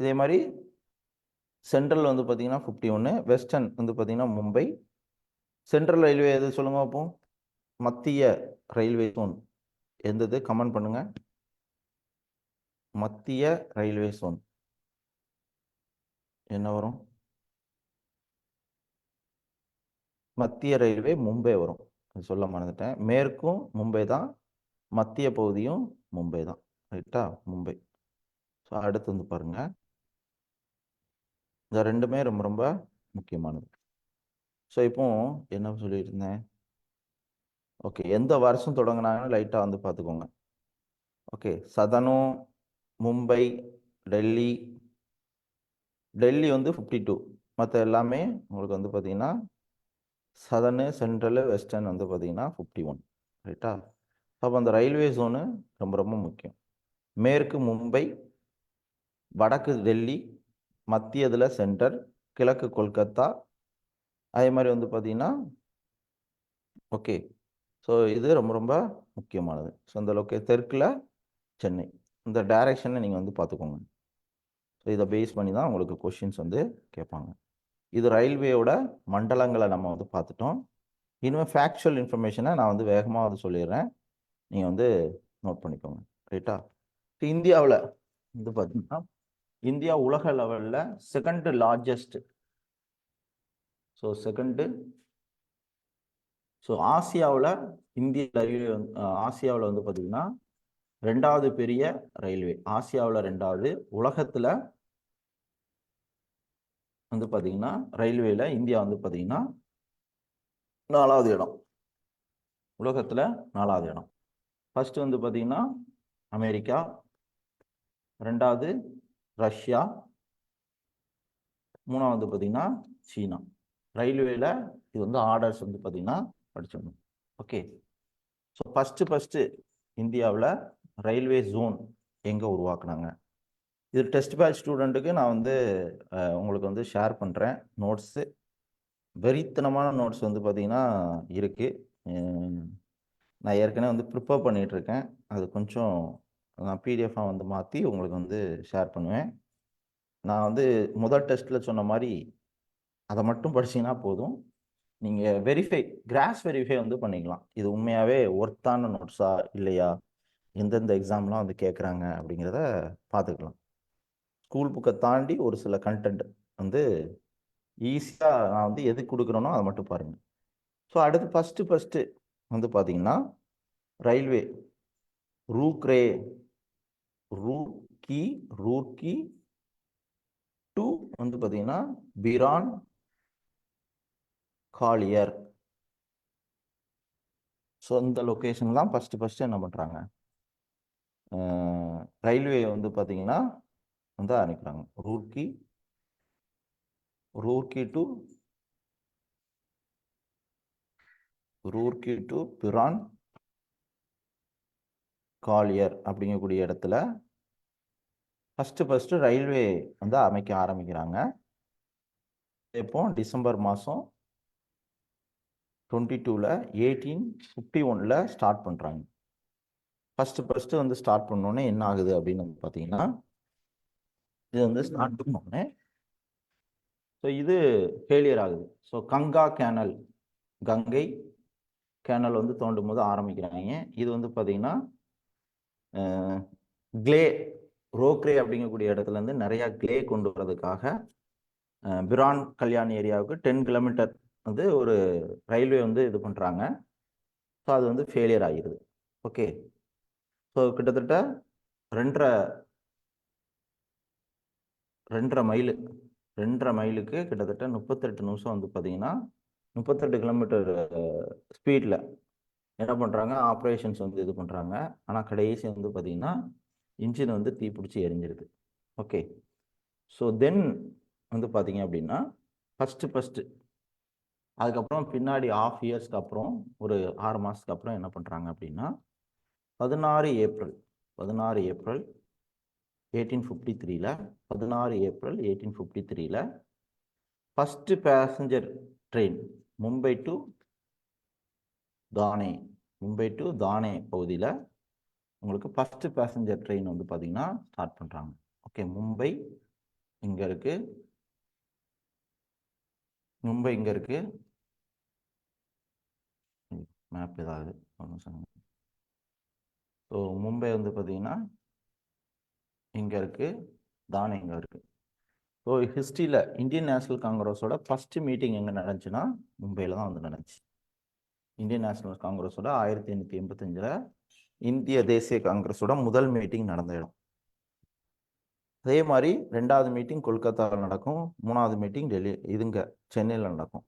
இதே மாதிரி சென்ட்ரல் வந்து பார்த்தீங்கன்னா 51, வெஸ்டர்ன் வந்து பார்த்தீங்கன்னா மும்பை. சென்ட்ரல் ரயில்வே எது சொல்லுங்க அப்போ, மத்திய ரயில்வே ஜோன் எந்தது, கமெண்ட் பண்ணுங்க. மத்திய ரயில்வே ஜோன் என்ன வரும், மத்திய ரயில்வே மும்பை வரும், சொல்ல மறந்துட்டேன். மேற்கும் மும்பை தான், மத்திய பகுதியும் மும்பை தான், ரைட்டா, மும்பை. ஸோ அடுத்து வந்து பாருங்க, இந்த ரெண்டுமே ரொம்ப ரொம்ப முக்கியமானது. ஸோ இப்போ என்ன சொல்லிட்டு இருந்தேன், ஓகே, எந்த வருஷம் தொடங்கினாங்கன்னு லைட்டாக வந்து பார்த்துக்கோங்க. ஓகே, சதனும் மும்பை, டெல்லி, டெல்லி வந்து 52, மற்ற எல்லாமே உங்களுக்கு வந்து பார்த்தீங்கன்னா சதர்னு சென்ட்ரலு வெஸ்டர்ன் வந்து பார்த்தீங்கன்னா 51. ரைட்டா? அப்போ அந்த ரயில்வே ஜோனு ரொம்ப ரொம்ப முக்கியம். மேற்கு மும்பை, வடக்கு டெல்லி, மத்தியதில் சென்டர், கிழக்கு கொல்கத்தா, அதே மாதிரி வந்து பார்த்தீங்கன்னா ஓகே. ஸோ இது ரொம்ப ரொம்ப முக்கியமானது. ஸோ இந்த தெற்கில் சென்னை, இந்த டைரக்ஷனை நீங்கள் வந்து பார்த்துக்கோங்க. ஸோ இதை பேஸ் பண்ணி தான் உங்களுக்கு கொஷின்ஸ் வந்து கேட்பாங்க. இது ரயில்வேயோட மண்டலங்களை நம்ம வந்து பார்த்துட்டோம். இனிமேல் ஃபேக்சுவல் இன்ஃபர்மேஷனை நான் வந்து வேகமாக வந்து சொல்லிடுறேன், நீங்கள் வந்து நோட் பண்ணிக்கோங்க. ரைட்டா? இந்தியாவில் வந்து பார்த்தீங்கன்னா இந்தியா உலக லெவலில் second largest. So second. So ஆசியாவில் இந்திய ரயில்வே ஆசியாவில் வந்து பார்த்தீங்கன்னா 2வது பெரிய ரயில்வே. ஆசியாவில் 2வது. உலகத்தில் வந்து பார்த்தீங்கன்னா ரயில்வேல இந்தியா வந்து பார்த்தீங்கன்னா 4வது இடம். உலகத்தில் 4வது இடம். ஃபர்ஸ்ட் வந்து பார்த்தீங்கன்னா அமெரிக்கா, 2வது ரஷ்யா, 3வது பார்த்தீங்கன்னா சீனா. ரயில்வேல இது வந்து ஆர்டர்ஸ் வந்து பார்த்தீங்கன்னா படிச்சிடணும். ஓகே. ஸோ ஃபஸ்ட்டு இந்தியாவில் ரயில்வே ஜோன் எங்கே உருவாக்குனாங்க? இது டெஸ்ட் பேட்ச் ஸ்டூடெண்ட்டுக்கு நான் வந்து உங்களுக்கு வந்து ஷேர் பண்ணுறேன் நோட்ஸு. வெறித்தனமான நோட்ஸ் வந்து பார்த்தீங்கன்னா இருக்குது. நான் ஏற்கனவே வந்து ப்ரிப்பேர் பண்ணிகிட்ருக்கேன். அது கொஞ்சம் நான் பிடிஎஃபாக வந்து மாற்றி உங்களுக்கு வந்து ஷேர் பண்ணுவேன். நான் வந்து முதல் டெஸ்ட்டில் சொன்ன மாதிரி அதை மட்டும் படிச்சிங்கன்னா போதும். நீங்கள் கிராஸ் வெரிஃபை வந்து பண்ணிக்கலாம். இது உண்மையாகவே ஒர்த்தான நோட்ஸா இல்லையா, எந்தெந்த எக்ஸாம்லாம் வந்து கேட்குறாங்க அப்படிங்கிறத பார்த்துக்கலாம். ஸ்கூல் புக்கை தாண்டி ஒரு சில கண்டென்ட் வந்து ஈஸியாக நான் வந்து எது கொடுக்குறேனோ அதை மட்டும் பாருங்கள். ஸோ அடுத்து ஃபஸ்ட்டு வந்து பார்த்தீங்கன்னா ரயில்வே ரூர்கே டு வந்து பார்த்தீங்கன்னா பிரான் காலியர். ஸோ இந்த லொக்கேஷன்லாம் ஃபஸ்ட்டு என்ன பண்ணுறாங்க, ரயில்வே வந்து பார்த்தீங்கன்னா வந்து ஆரம்பிக்கிறாங்க. ரூர்கி டு பிரான் காலியர் அப்படிங்கக்கூடிய இடத்துல ஃபஸ்ட்டு ரயில்வே வந்து அமைக்க ஆரம்பிக்கிறாங்க. இப்போ டிசம்பர் மாதம் 22ல் 1851ல் ஸ்டார்ட் பண்ணுறாங்க. ஃபஸ்ட்டு வந்து ஸ்டார்ட் பண்ணோன்னே என்ன ஆகுது அப்படின்னு பார்த்தீங்கன்னா, இது வந்து ஸ்டார்ட் பண்ணோன்னே ஸோ இது ஃபெயிலியர் ஆகுது. ஸோ கங்கை கேனல் வந்து தோண்டும் போது ஆரம்பிக்கிறாங்க. இது வந்து பார்த்தீங்கன்னா ரோக்ரே அப்படிங்கக்கூடிய இடத்துல இருந்து நிறையா கிளே கொண்டு வர்றதுக்காக பிரான் கல்யாண் ஏரியாவுக்கு 10 கிலோமீட்டர் வந்து ஒரு ரயில்வே வந்து இது பண்ணுறாங்க. ஸோ அது வந்து ஃபெயிலியர் ஆகிடுது. ஓகே. ஸோ கிட்டத்தட்ட 2.5 மைலுக்கு கிட்டத்தட்ட 38 நிமிஷம் வந்து பார்த்தீங்கன்னா 38 கிலோமீட்டர் ஸ்பீடில் என்ன பண்ணுறாங்க, ஆப்ரேஷன்ஸ் வந்து இது பண்ணுறாங்க. ஆனால் கடைசி வந்து பார்த்தீங்கன்னா இன்ஜின் வந்து தீப்பிடிச்சி எரிஞ்சிருது. ஓகே. ஸோ தென் வந்து பார்த்தீங்க அப்படின்னா ஃபஸ்ட்டு அதுக்கப்புறம் பின்னாடி ½ இயர்ஸ்க்கு அப்புறம் ஒரு 6 மாதத்துக்கு அப்புறம் என்ன பண்ணுறாங்க அப்படின்னா 16 ஏப்ரல் 1853ல் first passenger train Mumbai to Thane பகுதியில் உங்களுக்கு ஃபஸ்ட்டு பேசஞ்சர் ட்ரெயின் வந்து பார்த்தீங்கன்னா ஸ்டார்ட் பண்ணுறாங்க. ஓகே. மும்பை இங்கே இருக்குது. மேப் ஏதாவது ஒன்று சொல்லுங்க. ஸோ மும்பை வந்து பார்த்தீங்கன்னா இங்கே இருக்குது, தானே இங்கே இருக்குது. ஸோ ஹிஸ்ட்ரியில் இந்தியன் நேஷனல் காங்கிரஸோட ஃபஸ்ட்டு மீட்டிங் எங்கே நடந்துச்சுன்னா மும்பையில் தான் வந்து நடந்துச்சு. இந்தியன் நேஷனல் காங்கிரஸோட 1885ல் இந்திய தேசிய காங்கிரஸோட முதல் மீட்டிங் நடந்த இடம். அதே மாதிரி 2வது மீட்டிங் கொல்கத்தாவில் நடக்கும், 3வது மீட்டிங் சென்னையில் நடக்கும்.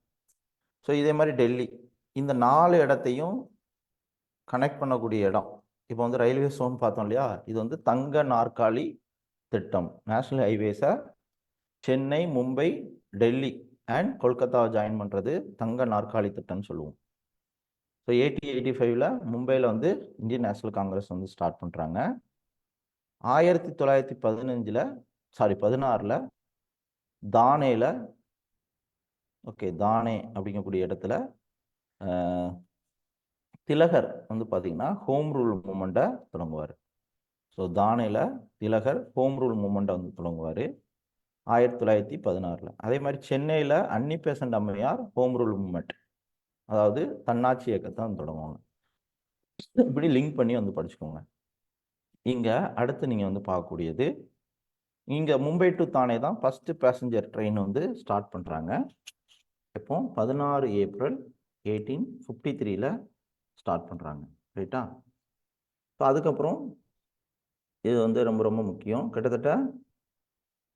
ஸோ இதே மாதிரி டெல்லி, இந்த 4 இடத்தையும் கனெக்ட் பண்ணக்கூடிய இடம். இப்போ வந்து ரயில்வே ஜோன் பார்த்தோம் இல்லையா, இது வந்து தங்க நாற்காலி திட்டம். நேஷனல் ஹைவேஸை சென்னை, மும்பை, டெல்லி அண்ட் கொல்கத்தாவை ஜாயின் பண்ணுறது தங்க நாற்காலி திட்டம்னு சொல்லுவோம். ஸோ 1885 மும்பையில் வந்து இந்தியன் நேஷனல் காங்கிரஸ் வந்து ஸ்டார்ட் பண்ணுறாங்க. 1916 தானேல, தானே அப்படிங்கக்கூடிய இடத்துல திலகர் வந்து பார்த்தீங்கன்னா ஹோம் ரூல் மூமெண்ட்டை தொடங்குவார். ஸோ தானேல திலகர் ஹோம் ரூல் மூமெண்ட்டை வந்து தொடங்குவார் 1916. அதே மாதிரி சென்னையில் அன்னி பெசன்ட் அம்மையார் ஹோம் ரூல் மூமெண்ட், அதாவது தன்னாட்சி இயக்கத்தை வந்து தொடங்குவாங்க. இப்படி லிங்க் பண்ணி வந்து படிச்சுக்கோங்க. இங்கே அடுத்து நீங்கள் வந்து பார்க்கக்கூடியது, இங்கே மும்பை டு தானே தான் ஃபஸ்ட்டு பேசஞ்சர் ட்ரெயின் வந்து ஸ்டார்ட் பண்ணுறாங்க. இப்போ 16 ஏப்ரல் 1853 ஸ்டார்ட் பண்ணுறாங்க. ரைட்டா? ஸோ அதுக்கப்புறம் இது வந்து ரொம்ப ரொம்ப முக்கியம். கிட்டத்தட்ட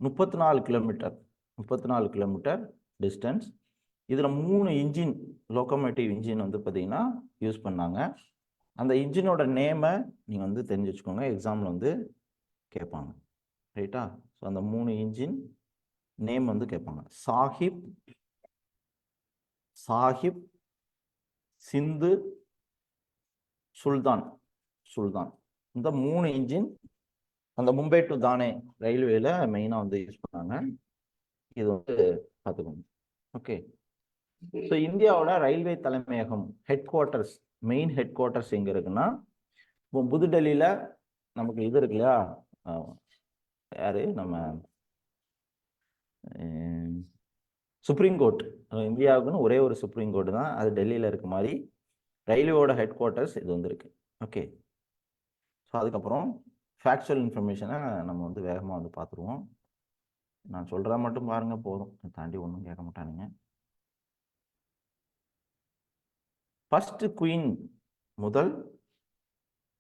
34 கிலோமீட்டர் டிஸ்டன்ஸ். இதில் 3 இன்ஜின், லோக்கோமோட்டிவ் இன்ஜின் வந்து பார்த்தீங்கன்னா யூஸ் பண்ணாங்க. அந்த இன்ஜினோட நேமை நீங்கள் வந்து தெரிஞ்சு வச்சுக்கோங்க, எக்ஸாமில் வந்து கேட்பாங்க. ரைட்டா? ஸோ அந்த 3 இன்ஜின் நேம் வந்து கேட்பாங்க. சாஹிப், சிந்து, சுல்தான். இந்த 3 இன்ஜின் அந்த மும்பை டு தானே ரயில்வேல மெயினாக வந்து யூஸ் பண்ணாங்க. இது வந்து பார்த்துக்கோங்க. ஓகே. ஸோ இந்தியாவோட ரயில்வே தலைமையகம் மெயின் ஹெட் குவார்ட்டர்ஸ் எங்கே இருக்குன்னா, இப்போ புதுடெல்லியில் நமக்கு இது இருக்கு இல்லையா, யாரு நம்ம சுப்ரீம் கோர்ட். இந்தியாவுக்குன்னு ஒரே ஒரு சுப்ரீம் கோர்ட் தான், அது டெல்லியில் இருக்க மாதிரி ரயில்வேயோட ஹெட் குவார்ட்டர்ஸ் இது வந்து இருக்கு. ஓகே. ஸோ அதுக்கப்புறம் ஃபேக்சுவல் இன்ஃபர்மேஷனை நம்ம வந்து வேகமாக வந்து பார்த்துருவோம். நான் சொல்கிறத மட்டும் பாருங்க போதும், தாண்டி ஒன்றும் கேட்க மாட்டானுங்க. ஃபர்ஸ்ட் குயின்,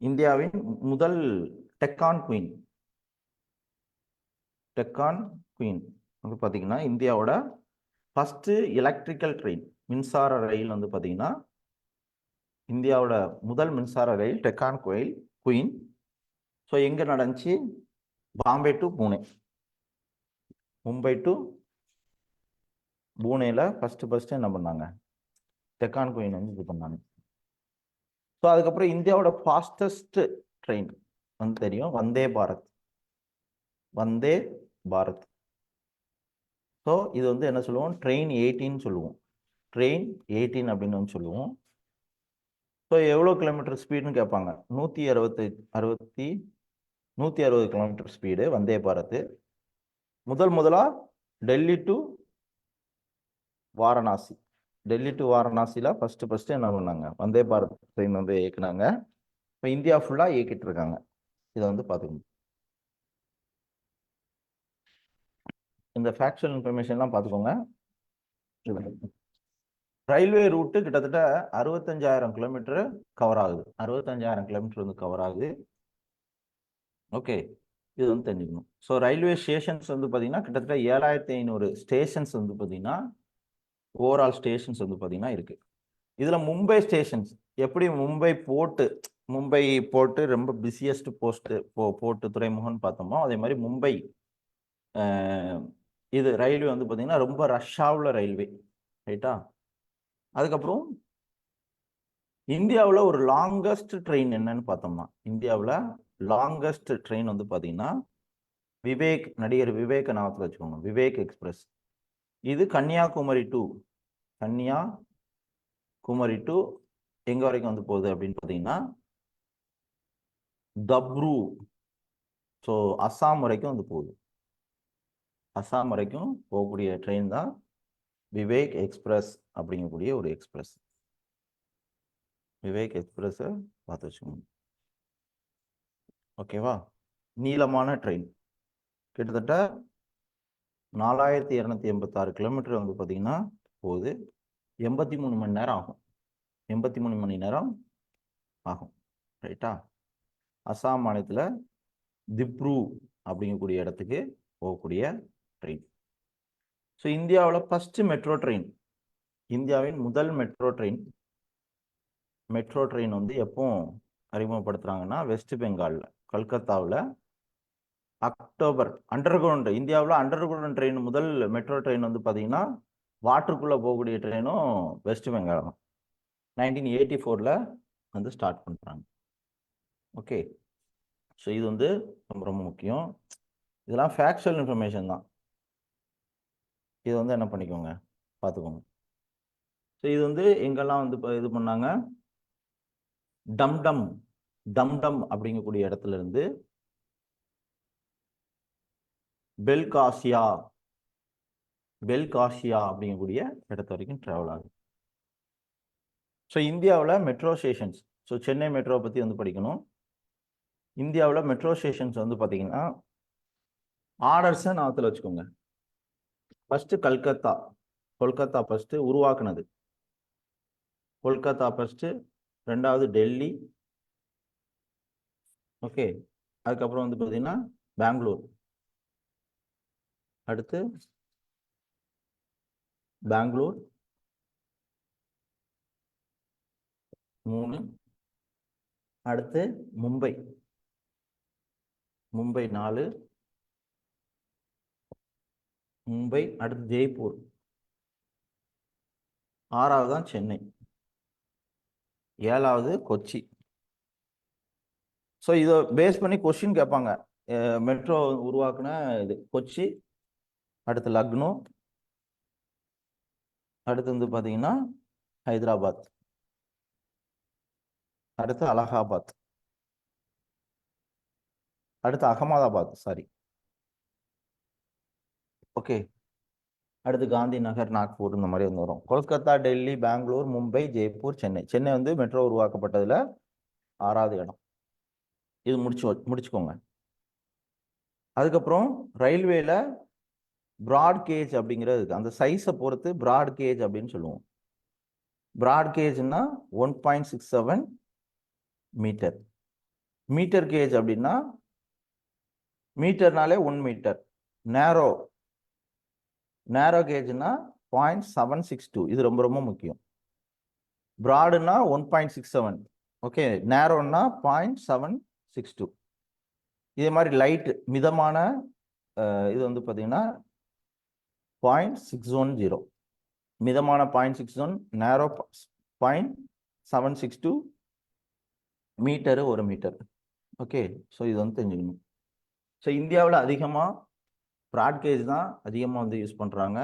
இந்தியாவின் முதல் டெக்கான் குயின் வந்து பார்த்தீங்கன்னா இந்தியாவோட ஃபர்ஸ்ட் எலக்ட்ரிக்கல் ட்ரெயின், மின்சார ரயில் வந்து பார்த்தீங்கன்னா இந்தியாவோட முதல் மின்சார ரயில் டெக்கான் குயின். ஸோ எங்கே நடந்துச்சு? பாம்பே டு பூனே, மும்பை டு பூனேல ஃபர்ஸ்ட் என்ன பண்ணாங்க? டெக்கான் குயின் வந்து இது பண்ணாங்க. ஸோ அதுக்கப்புறம் இந்தியாவோட ஃபாஸ்டஸ்ட் ட்ரெயின் வந்து தெரியும், வந்தே பாரத். ஸோ இது வந்து என்ன சொல்லுவோம்? ட்ரெயின் 18 சொல்லுவோம். ட்ரெயின் 18 அப்படின்னு வந்து சொல்லுவோம். ஸோ எவ்வளோ கிலோமீட்டர் ஸ்பீடுன்னு கேட்பாங்க. 160 கிலோமீட்டர் ஸ்பீடு வந்தே பாரத். முதலாக டெல்லி டு வாரணாசியில் ஃபர்ஸ்ட் என்ன பண்ணாங்க? வந்தே பாரத் ட்ரெயின் வந்து இயக்குனாங்க. இப்போ இந்தியா ஃபுல்லாக இயக்கிட்டு இருக்காங்க. இதை வந்து பார்த்துக்கணும். இந்த ஃபேக்சுவல் இன்ஃபர்மேஷன்லாம் பார்த்துக்கோங்க. ரயில்வே ரூட்டு கிட்டத்தட்ட 65,000 கிலோமீட்டர் கவர் ஆகுது. 65,000 கிலோமீட்டர் வந்து கவர் ஆகுது. ஓகே, இது வந்து தெரிஞ்சுக்கணும். ஸோ ரயில்வே ஸ்டேஷன்ஸ் வந்து பார்த்தீங்கன்னா கிட்டத்தட்ட 7,500 ஸ்டேஷன்ஸ் வந்து பார்த்தீங்கன்னா ஓவரால் ஸ்டேஷன்ஸ் வந்து பார்த்தீங்கன்னா இருக்கு. இதில் மும்பை ஸ்டேஷன்ஸ் எப்படி? மும்பை போர்ட்டு ரொம்ப பிஸியஸ்ட் போர்ட்டு துறைமுகம்னு பார்த்தோமோ, அதே மாதிரி மும்பை இது ரயில்வே வந்து பார்த்தீங்கன்னா ரொம்ப ரஷ்ஷாக ரயில்வே. ரைட்டா? அதுக்கப்புறம் இந்தியாவில் ஒரு லாங்கஸ்ட் ட்ரெயின் என்னன்னு பார்த்தோம்னா, இந்தியாவில் லாங்கஸ்ட் ட்ரெயின் வந்து பார்த்தீங்கன்னா நடிகர் விவேக் ஞாபகத்தில் வச்சுக்கோங்க, விவேக் எக்ஸ்பிரஸ். இது கன்னியாகுமரி டு எங்க வரைக்கும் வந்து போகுது அப்படின்னு பார்த்தீங்கன்னா தப்ரூ. ஸோ அஸ்ஸாம் வரைக்கும் வந்து போகுது. அஸ்ஸாம் வரைக்கும் போகக்கூடிய ட்ரெயின் தான் விவேக் எக்ஸ்பிரஸ் அப்படிங்கக்கூடிய ஒரு எக்ஸ்பிரஸ். விவேக் எக்ஸ்பிரஸை பார்த்து வச்சுக்கோங்க. ஓகேவா? நீளமான ட்ரெயின் கிட்டத்தட்ட 4,286 கிலோமீட்டர் வந்து பார்த்தீங்கன்னா போகுது. 83 மணி நேரம் ஆகும். ரைட்டா? அஸ்ஸாம் மாநிலத்தில் திப்ரூ அப்படிங்கக்கூடிய இடத்துக்கு போகக்கூடிய ட்ரெயின். ஸோ இந்தியாவில் ஃபர்ஸ்ட் இந்தியாவின் முதல் மெட்ரோ ட்ரெயின் வந்து எப்போ அறிமுகப்படுத்துகிறாங்கன்னா வெஸ்ட் பெங்காலில் கல்கத்தாவில் அக்டோபர். இந்தியாவில் அண்டர் கிரவுண்ட் ட்ரெயின் முதல் மெட்ரோ ட்ரெயின் வந்து பார்த்தீங்கன்னா வாட்டருக்குள்ளே போகக்கூடிய ட்ரெயினும் வெஸ்ட் பெங்கால் 1984 வந்து ஸ்டார்ட் பண்ணுறாங்க. ஓகே, ஸோ இது வந்து ரொம்ப ரொம்ப முக்கியம். இதெல்லாம் ஃபேக்சுவல் இன்ஃபர்மேஷன் தான். இது வந்து என்ன பண்ணிக்கோங்க, பார்த்துக்கோங்க. ஸோ இது வந்து எங்கெல்லாம் வந்து இப்போ இது பண்ணாங்க, டம்டம் டம்டம் அப்படிங்கக்கூடிய இடத்துல இருந்து பெல்காசியா அப்படிங்கக்கூடிய இடத்து வரைக்கும் ட்ராவல் ஆகுது. ஸோ இந்தியாவில் மெட்ரோ ஸ்டேஷன்ஸ், ஸோ சென்னை மெட்ரோவை பற்றி வந்து படிக்கணும். இந்தியாவில் மெட்ரோ ஸ்டேஷன்ஸ் வந்து பார்த்தீங்கன்னா ஆர்டர்ஸை நாத்தில் வச்சுக்கோங்க. ஃபர்ஸ்ட் கொல்கத்தா ஃபர்ஸ்ட் உருவாக்குனது. கொல்கத்தா ஃபர்ஸ்ட், ரெண்டாவது டெல்லி. ஓகே, அதுக்கப்புறம் வந்து பார்த்தீங்கன்னா பெங்களூர், அடுத்து பெங்களூர் 3, அடுத்து மும்பை 4, மும்பை அடுத்து ஜெய்ப்பூர், 6வது தான் சென்னை, 7வது கொச்சி. ஸோ இதை பேஸ் பண்ணி கொஸ்டின் கேட்பாங்க. மெட்ரோ உருவாக்குன இது கொச்சி, அடுத்து லக்னோ, அடுத்து வந்து பார்த்தீங்கன்னா ஹைதராபாத், அடுத்து அலகாபாத், அடுத்து அகமதாபாத், சாரி. ஓகே, அடுத்து காந்தி நகர், நாக்பூர், இந்த மாதிரி வந்து வரும். கொல்கத்தா, டெல்லி, பெங்களூர், மும்பை, ஜெய்ப்பூர், சென்னை. சென்னை வந்து மெட்ரோ உருவாக்கப்பட்டதுல 6வது இடம். இது முடிச்சுக்கோங்க. அதுக்கப்புறம் ரயில்வேல பிராட் கேஜ் அப்படிங்கிறது அந்த சைஸை பொறுத்து பிராட் கேஜ் அப்படின்னு சொல்லுவோம். பிராட் கேஜ்னா 1.67 மீட்டர். மீட்டர் கேஜ் அப்படின்னா மீட்டர்னாலே 1 மீட்டர். நேரோ கேஜ்னா 0.762. இது ரொம்ப ரொம்ப முக்கியம். பிராடுனா 1.67. ஓகே, நேரோன்னா 0.762. இதே மாதிரி லைட் மிதமான இது வந்து பார்த்தீங்கன்னா 0.610. மிதமான 0.61, நேரோ 0.762, மீட்டரு 1 மீட்டர். ஓகே, ஸோ இது வந்து தெரிஞ்சுக்கணும். ஸோ இந்தியாவில் அதிகமாக ப்ராட்கேஜ் தான் அதிகமாக வந்து யூஸ் பண்ணுறாங்க.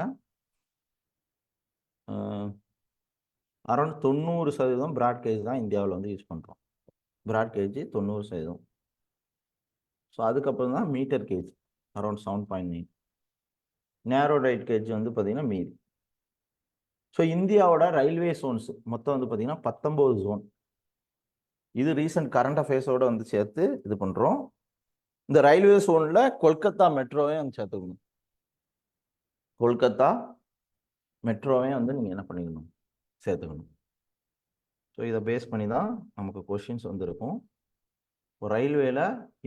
அரௌண்ட் 90% ப்ராட்கேஜ் தான் இந்தியாவில் வந்து யூஸ் பண்ணுறோம். ப்ராட்கேஜ் 90%. ஸோ அதுக்கப்புறம் தான் மீட்டர் கேஜ் அரௌண்ட் 7.9. நேரோ ரைட் கேஜ் வந்து பார்த்தீங்கன்னா மீதி. ஸோ இந்தியாவோட ரயில்வே ஜோன்ஸ் மொத்தம் வந்து பார்த்தீங்கன்னா 19 ஜோன். இது ரீசன்ட் கரண்ட் அஃபேர்ஸோட வந்து சேர்த்து இது பண்ணுறோம். இந்த ரயில்வே ஜோனில் கொல்கத்தா மெட்ரோவையும் வந்து சேர்த்துக்கணும். கொல்கத்தா மெட்ரோவையும் வந்து நீங்கள் என்ன பண்ணிக்கணும், சேர்த்துக்கணும். ஸோ இதை பேஸ் பண்ணி தான் நமக்கு கொஷின்ஸ் வந்து இருக்கும். ரயில்வேல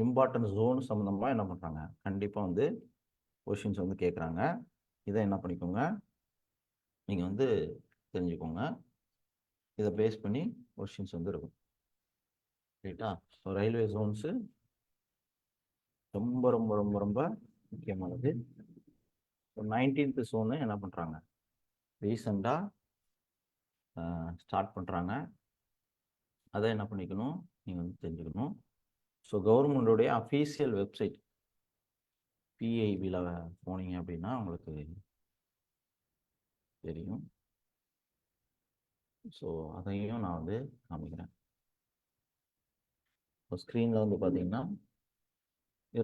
இம்பார்ட்டன்ட் ஜோன் சம்மந்தமாக என்ன பண்ணுறாங்க, கண்டிப்பாக வந்து கொஷின்ஸ் வந்து கேட்குறாங்க. இதை என்ன பண்ணிக்கோங்க, நீங்கள் வந்து தெரிஞ்சுக்கோங்க. இதை பேஸ் பண்ணி கொஷின்ஸ் வந்து இருக்கும். ரைட்டா? ஸோ ரயில்வே ஜோன்ஸு ரொம்ப ரொம்ப ரொம்ப ரொம்ப முக்கியமானது. 19th ஜோனு என்ன பண்ணுறாங்க, ரீசெண்டாக ஸ்டார்ட் பண்ணுறாங்க. அதை என்ன பண்ணிக்கணும், நீங்கள் வந்து தெரிஞ்சுக்கணும். ஸோ கவர்மெண்டோடைய அஃபீஷியல் வெப்சைட் பிஐபியில் போனீங்க அப்படின்னா உங்களுக்கு தெரியும். ஸோ அதையும் நான் வந்து காமிக்கிறேன். இப்போ ஸ்க்ரீனில் வந்து பார்த்தீங்கன்னா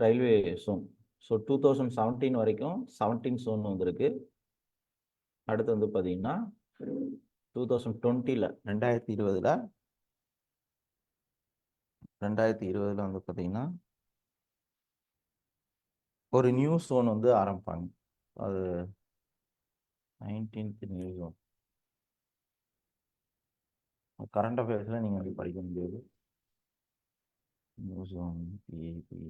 ரயில்வே ஜோன். ஸோ 2017 வரைக்கும் 17 ஜோன் வந்திருக்கு. அடுத்து வந்து பார்த்தீங்கன்னா 2020 2020 வந்து பார்த்தீங்கன்னா ஒரு நியூ ஜோன் வந்து ஆரம்பிப்பாங்க. அது 19th நியூ ஜோன். கரண்ட் அஃபேர்ஸில் நீங்கள் வந்து படிக்க முடியாது. நியூ ஜோன் பிஐபி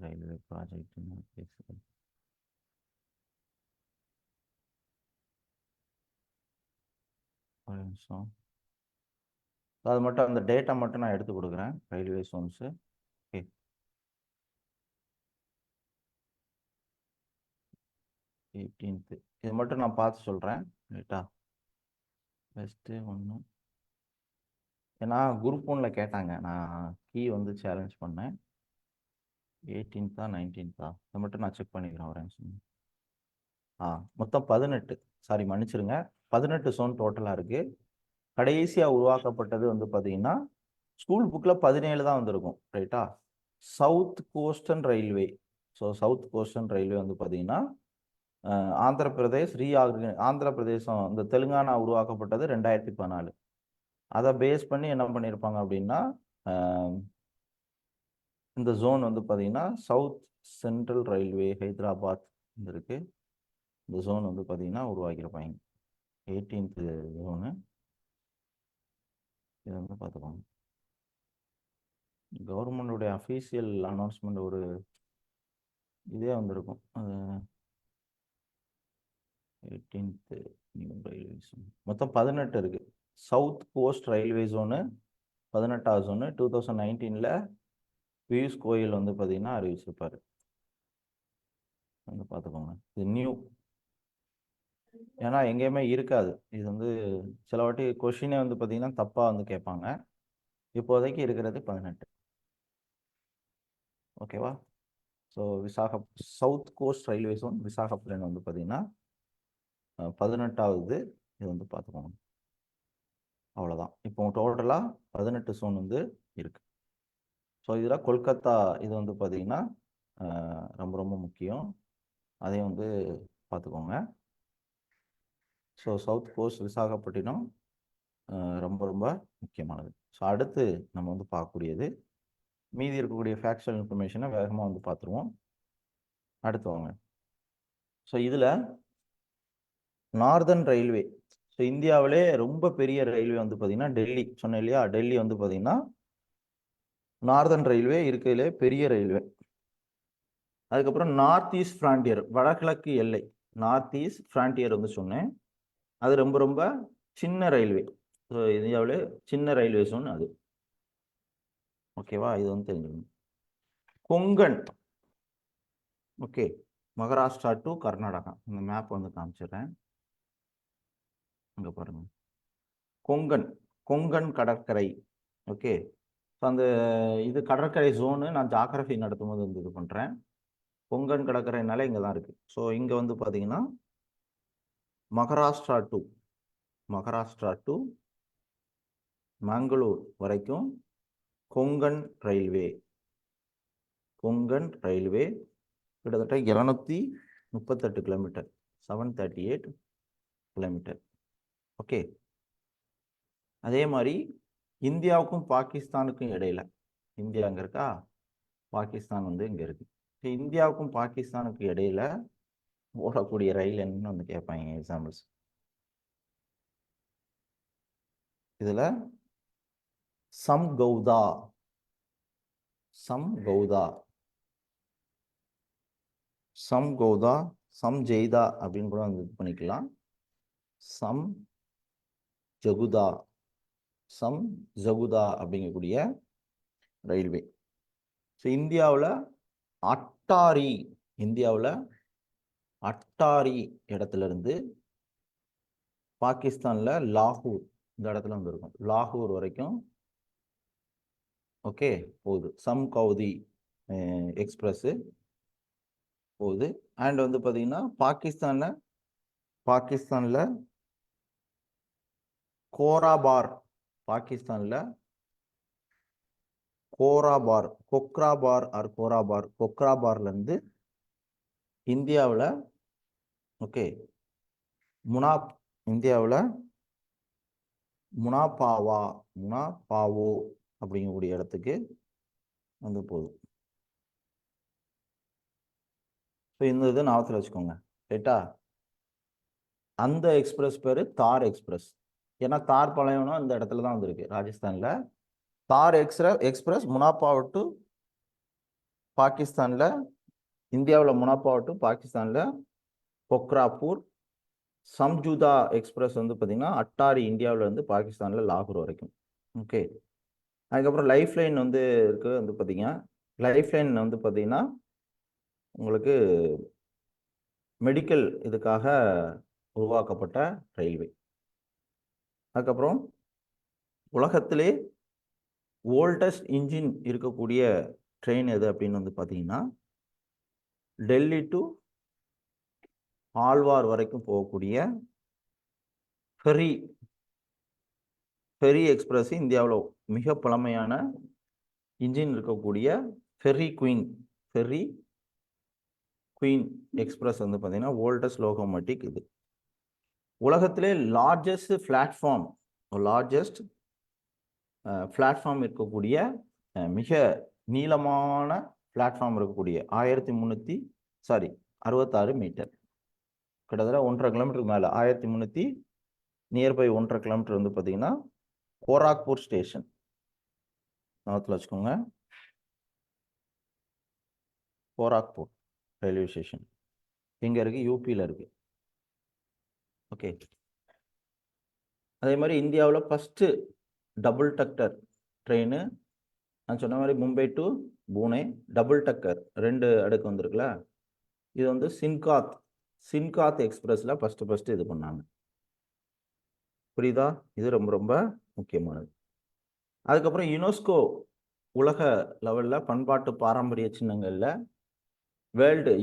ரயில்வே ப்ராஜெக்ட் பேசுகிறேன். ஒரு நிமிஷம். அது மட்டும் அந்த டேட்டா மட்டும் நான் எடுத்து கொடுக்குறேன். Railway Jones. ஓகே, 18th இது மட்டும் நான் பார்த்து சொல்கிறேன். ரைட்டா, ஃபஸ்ட்டு ஒன்று, ஏன்னா குரூப் 1ல் கேட்டாங்க, நான் கீ வந்து சேலஞ்ச் பண்ணேன். 18th 19th இதை மட்டும் நான் செக் பண்ணிக்கிறேன் ஒரு நிமிஷம். மொத்தம் 18, சாரி மன்னிச்சிருங்க, 18 ஜோன் டோட்டலாக இருக்குது. கடைசியாக உருவாக்கப்பட்டது வந்து பார்த்தீங்கன்னா ஸ்கூல் புக்கில் 17 தான் வந்திருக்கும். ரைட்டா, south coastal railway. So south coastal railway வந்து பார்த்தீங்கன்னா ஆந்திர பிரதேஷ் ஆந்திர பிரதேசம், இந்த தெலுங்கானா உருவாக்கப்பட்டது 2014. அதை பேஸ் பண்ணி என்ன பண்ணியிருப்பாங்க அப்படின்னா இந்த ஜோன் வந்து பார்த்தீங்கன்னா சவுத் சென்ட்ரல் ரயில்வே ஹைதராபாத் இருக்கு. இந்த ஜோன் வந்து பார்த்தீங்கன்னா உருவாக்கியிருப்பாங்க. 18th ஜோனு இது வந்து பார்த்துக்கோங்க. கவர்மெண்டுடைய அஃபீஷியல் அனௌன்ஸ்மெண்ட் ஒரு இதே வந்திருக்கும். 18th நியூ ரயில்வே ஜோன் மொத்தம் 18 இருக்கு. சவுத் கோஸ்ட் ரயில்வே ஜோனு 18வது ஜோனு 2019ல் பியூஷ் கோயல் வந்து பார்த்தீங்கன்னா அறிவிச்சிருப்பாரு. வந்து பார்த்துக்கோங்க, இது நியூ, ஏன்னா எங்கேயுமே இருக்காது. இது வந்து சில வாட்டி கொஷினே வந்து பார்த்தீங்கன்னா தப்பாக வந்து கேட்பாங்க. இப்போதைக்கு இருக்கிறது 18. ஓகேவா? So south coast railway zone Visakhapatnam வந்து பார்த்தீங்கன்னா 18வது இது வந்து பார்த்துக்கோங்க. அவ்வளோதான். இப்போ டோட்டலாக 18 ஜோன் வந்து இருக்கு. ஸோ இதில் கொல்கத்தா இது வந்து பார்த்தீங்கன்னா ரொம்ப ரொம்ப முக்கியம், அதையும் வந்து பார்த்துக்கோங்க. ஸோ சவுத் கோஸ்ட் விசாகப்பட்டினம் ரொம்ப ரொம்ப முக்கியமானது. ஸோ அடுத்து நம்ம வந்து பார்க்கக்கூடியது மீதி இருக்கக்கூடிய ஃபேக்சுவல் இன்ஃபர்மேஷனை வேகமாக வந்து பார்த்துருவோம். அடுத்து வாங்க. ஸோ இதில் நார்தர்ன் ரயில்வே, ஸோ இந்தியாவிலே ரொம்ப பெரிய ரயில்வே வந்து பார்த்தீங்கன்னா டெல்லி சொன்னேன் இல்லையா, டெல்லி வந்து பார்த்தீங்கன்னா நார்தர்ன் ரயில்வே இருக்கிறதுலே பெரிய ரயில்வே. அதுக்கப்புறம் நார்த் ஈஸ்ட் ஃப்ரான்டியர், வடகிழக்கு எல்லை நார்த் ஈஸ்ட் ஃப்ரான்டியர் வந்து சொன்னேன், அது ரொம்ப ரொம்ப சின்ன ரயில்வே. ஸோ இந்தியாவிலே சின்ன ரயில்வே ஜோன் அது. ஓகேவா, இது வந்து தெரிஞ்சுக்கணும். Konkan, okay, Maharashtra to Karnataka. இந்த மேப் வந்து காமிச்சிடுறேன், அங்கே பாருங்க. கொங்கன், கொங்கன் கடற்கரை. ஓகே, ஸோ அந்த இது கடற்கரை ஜோனு நான் ஜாகிரபி நடத்தும் போது வந்து இது பண்ணுறேன். கொங்கன் கடற்கரைனால இங்கே தான் இருக்குது. ஸோ இங்கே வந்து பார்த்தீங்கன்னா மகாராஷ்டிரா டு மங்களூர் வரைக்கும் கொங்கன் ரயில்வே கிட்டத்தட்ட 738 கிலோமீட்டர், 738 கிலோமீட்டர். ஓகே, அதே மாதிரி இந்தியாவுக்கும் பாகிஸ்தானுக்கும் இடையில, இந்தியா அங்கே இருக்கா, பாகிஸ்தான் வந்து இங்கே இருக்கு. இந்தியாவுக்கும் பாகிஸ்தானுக்கு இடையில ஓடக்கூடிய ரயில் என்னன்னு வந்து கேட்பாங்க எக்ஸாம்பிள்ஸ். இதுல சம்கௌதா, சம்ஜெய்தா அப்படின்னு கூட வந்து இது பண்ணிக்கலாம். சம்ஜகுதா அப்படிங்கக்கூடிய ரயில்வே. ஸோ இந்தியாவில் அட்டாரி இடத்துல இருந்து பாகிஸ்தான்ல லாகூர் இந்த இடத்துல வந்து இருக்கும், லாகூர் வரைக்கும் ஓகே போகுது. சம்கௌதி எக்ஸ்பிரஸ் போகுது. அண்ட் வந்து பார்த்தீங்கன்னா பாகிஸ்தான்ல கொக்ராபார்ல இருந்து இந்தியாவில் ஓகே முனாபாவோ அப்படிங்கக்கூடிய இடத்துக்கு வந்து போகுது. ஸோ இந்த இது ஞாபகத்தில் வச்சுக்கோங்க, ரைட்டா. அந்த எக்ஸ்பிரஸ் பேர் தார் எக்ஸ்பிரஸ், ஏன்னா தார் பாளையம்னா இந்த இடத்துல தான் வந்துருக்கு ராஜஸ்தானில். தார் எக்ஸ்பிரஸ் முனாபாவோ டு பாகிஸ்தானில், இந்தியாவில் முனாபாவோ டு பாகிஸ்தானில் கொக்ராப்பூர். சம்ஜுதா எக்ஸ்பிரஸ் வந்து பார்த்தீங்கன்னா அட்டாரி இந்தியாவில் இருந்து பாகிஸ்தானில் லாகூர் வரைக்கும் ஓகே. அதுக்கப்புறம் லைஃப் லைன் வந்து இருக்கு வந்து பார்த்தீங்கன்னா, லைஃப் லைன் வந்து பார்த்தீங்கன்னா, உங்களுக்கு மெடிக்கல் இதுக்காக உருவாக்கப்பட்ட ரயில்வே. அதுக்கப்புறம் உலகத்திலே ஓல்டஸ்ட் இன்ஜின் இருக்கக்கூடிய ட்ரெயின் எது அப்படின்னு வந்து பார்த்தீங்கன்னா, டெல்லி டு ஆழ்வார் வரைக்கும் போகக்கூடிய ஃபெர்ரி ஃபெர்ரி எக்ஸ்பிரஸ் இந்தியாவில் மிக பழமையான இன்ஜின் இருக்கக்கூடிய ஃபெர்ரி குயின் எக்ஸ்பிரஸ் வந்து பார்த்தீங்கன்னா ஓல்டஸ்ட் லோகோமோட்டிக் இது. உலகத்திலே லார்ஜஸ்ட் பிளாட்ஃபார்ம் இருக்கக்கூடிய மிக நீளமான பிளாட்ஃபார்ம் இருக்கக்கூடிய 1366 மீட்டர், கிட்டத்தட்ட 1.5 கிலோமீட்டருக்கு மேலே, 1300 நியர்பை 1.5 கிலோமீட்டர் வந்து பார்த்தீங்கன்னா கோராக்பூர் ஸ்டேஷன் நார்த்தில் வச்சுக்கோங்க. கோராக்பூர் ரயில்வே ஸ்டேஷன் எங்கே இருக்குது? யூபியில் இருக்குது. ஓகே. அதே மாதிரி இந்தியாவில் ஃபஸ்ட்டு டபுள் டக்கர் ட்ரெயின் நான் சொன்ன மாதிரி மும்பை டு பூனே டபுள் டக்கர் 2 அடுக்கு வந்திருக்குல்ல, இது வந்து சின்காத் எக்ஸ்பிரஸில் ஃபஸ்ட்டு இது பண்ணாங்க. புரியுதா? இது ரொம்ப ரொம்ப முக்கியமானது. அதுக்கப்புறம் யுனெஸ்கோ உலக லெவலில் பண்பாட்டு பாரம்பரிய சின்னங்களில்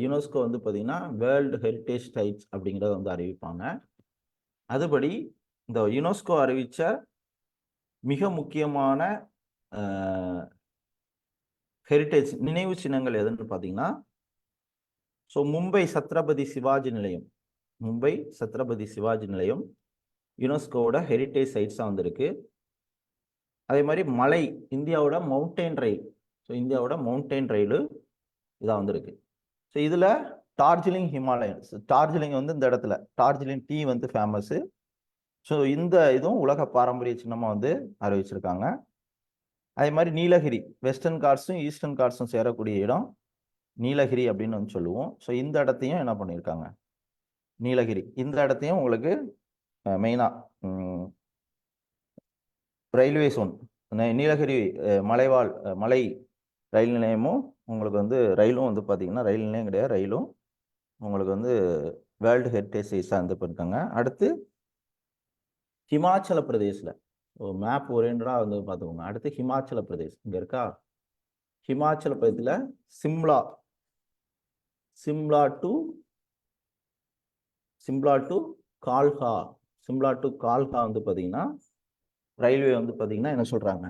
யுனெஸ்கோ வந்து பார்த்தீங்கன்னா வேர்ல்டு ஹெரிட்டேஜ் சைட்ஸ் அப்படிங்கிறத வந்து அறிவிப்பாங்க. அதுபடி இந்த யுனெஸ்கோ அறிவித்த மிக முக்கியமான ஹெரிட்டேஜ் நினைவு சின்னங்கள் எதுன்னு பார்த்தீங்கன்னா, ஸோ மும்பை சத்ரபதி சிவாஜி நிலையம் யுனெஸ்கோவோட ஹெரிட்டேஜ் சைட்ஸாக வந்திருக்கு. அதே மாதிரி இந்தியாவோட மவுண்டெயின் ரயிலு இதாக வந்திருக்கு. ஸோ இதில் டார்ஜிலிங் ஹிமாலயன்ஸ், டார்ஜிலிங் வந்து இந்த இடத்துல டார்ஜிலிங் டீ வந்து ஃபேமஸ்ஸு. ஸோ இந்த இதுவும் உலக பாரம்பரிய சின்னமாக வந்து அறிவிச்சிருக்காங்க. அதே மாதிரி நீலகிரி, வெஸ்டர்ன் காட்ஸும் ஈஸ்டர்ன் காட்ஸும் சேரக்கூடிய இடம் நீலகிரி அப்படின்னு வந்து சொல்லுவோம். ஸோ இந்த இடத்தையும் என்ன பண்ணியிருக்காங்க, நீலகிரி இந்த இடத்தையும் உங்களுக்கு மெயினாக ரயில்வே சோன், நீலகிரி மலை ரயில் நிலையமும் உங்களுக்கு வந்து ரயிலும் வந்து பார்த்தீங்கன்னா ரயில் நிலையம் கிடையாது, ரயிலும் உங்களுக்கு வந்து வேர்ல்டு ஹெரிட்டேஜ் சைட்ஸாக வந்து இருக்காங்க. அடுத்து ஹிமாச்சல பிரதேசில் மேப் ஓரியன்டாக வந்து பார்த்துக்கோங்க. அடுத்து ஹிமாச்சல பிரதேஷ் இங்கே இருக்கா, ஹிமாச்சல பிரதேசத்தில் சிம்லா டு கால்கா வந்து பார்த்தீங்கன்னா ரயில்வே வந்து பார்த்தீங்கன்னா என்ன சொல்கிறாங்க,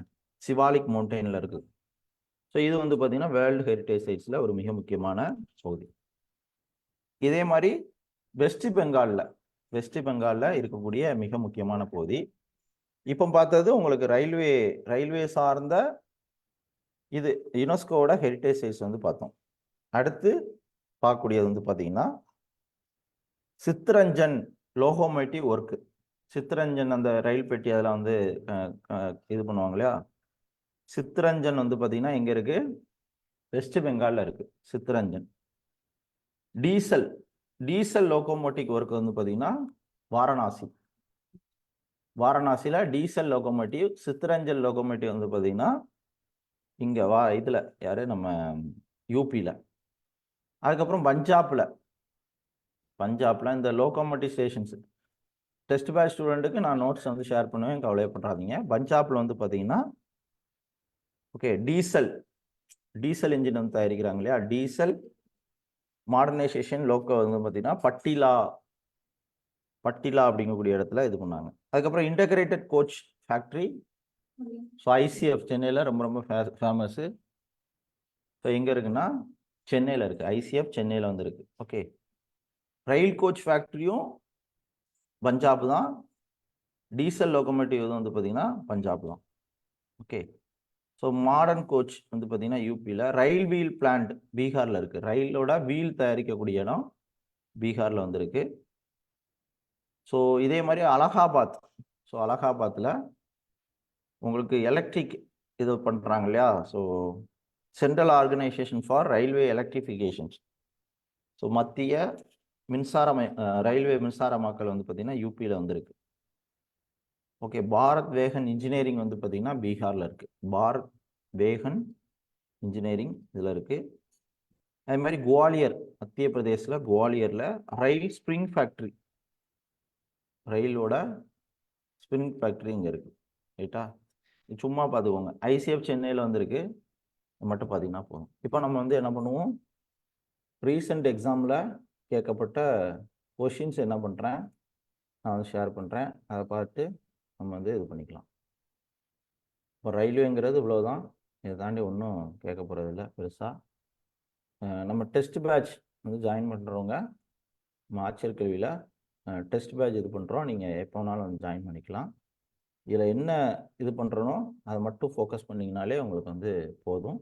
சிவாலிக் மவுண்டெயினில் இருக்குது. ஸோ இது வந்து பார்த்தீங்கன்னா வேர்ல்டு ஹெரிட்டேஜ் சைட்ஸில் ஒரு மிக முக்கியமான பகுதி. இதே மாதிரி வெஸ்ட் பெங்காலில் இருக்கக்கூடிய மிக முக்கியமான பகுதி. இப்போ பார்த்தது உங்களுக்கு ரயில்வே சார்ந்த இது யுனெஸ்கோவோட ஹெரிட்டேஜ் சைட்ஸ் வந்து பார்த்தோம். அடுத்து பார்க்கக்கூடியது வந்து பார்த்தீங்கன்னா சித்ரஞ்சன் லோகோமோட்டிவ் ஒர்க்கு. சித்ரஞ்சன் அந்த ரயில் பெட்டி அதில் வந்து இது பண்ணுவாங்க இல்லையா, சித்ரஞ்சன் வந்து பார்த்தீங்கன்னா எங்கே இருக்குது, வெஸ்ட் பெங்காலில் இருக்குது சித்ரஞ்சன். டீசல் லோகோமோட்டிவ் ஒர்க் வந்து பார்த்தீங்கன்னா வாரணாசியில் டீசல் லோகோமோட்டிவ், சித்ரஞ்சன் லோகோமோட்டிவ் வந்து பார்த்தீங்கன்னா இங்கே இதில் யார் நம்ம யூபியில். அதுக்கப்புறம் பஞ்சாபில் இந்த லோகோமோட்டிவ் ஸ்டேஷன்ஸ் டெஸ்ட் பேட்ச் ஸ்டூடெண்ட்டுக்கு நான் நோட்ஸ் வந்து ஷேர் பண்ணுவேன், கவலைப்படாதீங்க. பஞ்சாபில் வந்து பார்த்தீங்கன்னா ஓகே டீசல் இன்ஜின் வந்து தயாரிக்கிறாங்க இல்லையா, டீசல் மாடர்னைசேஷன் லோக்கோ வந்து பார்த்தீங்கன்னா பட்டிலா அப்படிங்கக்கூடிய இடத்துல இது பண்ணாங்க. அதுக்கப்புறம் integrated coach factory, so ICF சென்னையில் ரொம்ப ரொம்ப ஃபேமஸ்ஸு. ஸோ எங்கே இருக்குன்னா சென்னையில் இருக்குது, ஐசிஎஃப் சென்னையில் வந்து இருக்குது. ஓகே. ரயில் கோச் ஃபேக்ட்ரியும் பஞ்சாப் தான், டீசல் லோகோமோட்டிவ் வந்து பார்த்தீங்கன்னா பஞ்சாப் தான். ஓகே. ஸோ மாடர்ன் கோச் வந்து பார்த்தீங்கன்னா யூபியில். ரயில் வீல் பிளான்ட் பீகாரில் இருக்குது, ரயிலோட வீல் தயாரிக்கக்கூடிய இடம் பீகாரில் வந்துருக்கு. ஸோ இதே மாதிரி அலகாபாத்தில் உங்களுக்கு எலக்ட்ரிக் இது பண்ணுறாங்க இல்லையா, so central organisation for railway electrifications. So மத்திய ரயில்வே மின்சாரமாக்கல் வந்து பார்த்தீங்கன்னா யூபியில் வந்துருக்கு. ஓகே, பாரத் வேகன் இன்ஜினியரிங் வந்து பார்த்தீங்கன்னா பீகாரில் இருக்குது. பாரத் வேகன் இன்ஜினியரிங் இதில் இருக்குது. அதே மாதிரி குவாலியர், மத்திய பிரதேசில் குவாலியரில் ரயில் ஸ்ப்ரிங் ஃபேக்ட்ரி, ரயிலோட ஸ்ப்ரிங் ஃபேக்ட்ரி இங்கே இருக்குது. ரைட்டா? சும்மா பார்த்துக்கோங்க. ஐசிஎஃப் சென்னையில் வந்துருக்கு, மட்டும் பார்த்தீங்கன்னா போதும். இப்போ நம்ம வந்து என்ன பண்ணுவோம், ரீசெண்ட் எக்ஸாமில் கேட்கப்பட்ட கொஷின்ஸ் என்ன பண்ணுறேன், நான் வந்து ஷேர் பண்ணுறேன். அதை பார்த்து நம்ம வந்து இது பண்ணிக்கலாம். இப்போ ரயில்வேங்கிறது இவ்வளோதான், இதை தாண்டி ஒன்றும் கேட்க போகிறதில்ல பெருசாக. நம்ம டெஸ்ட் பேட்ச் வந்து ஜாயின் பண்ணுறவங்க நம்ம ஆட்சியர் கல்வியில் டெஸ்ட் பேட்ச் இது பண்ணுறோம். நீங்கள் எப்போ வேணாலும் வந்து ஜாயின் பண்ணிக்கலாம். இதில் என்ன இது பண்ணுறனோ அதை மட்டும் ஃபோக்கஸ் பண்ணிங்கனாலே உங்களுக்கு வந்து போதும்.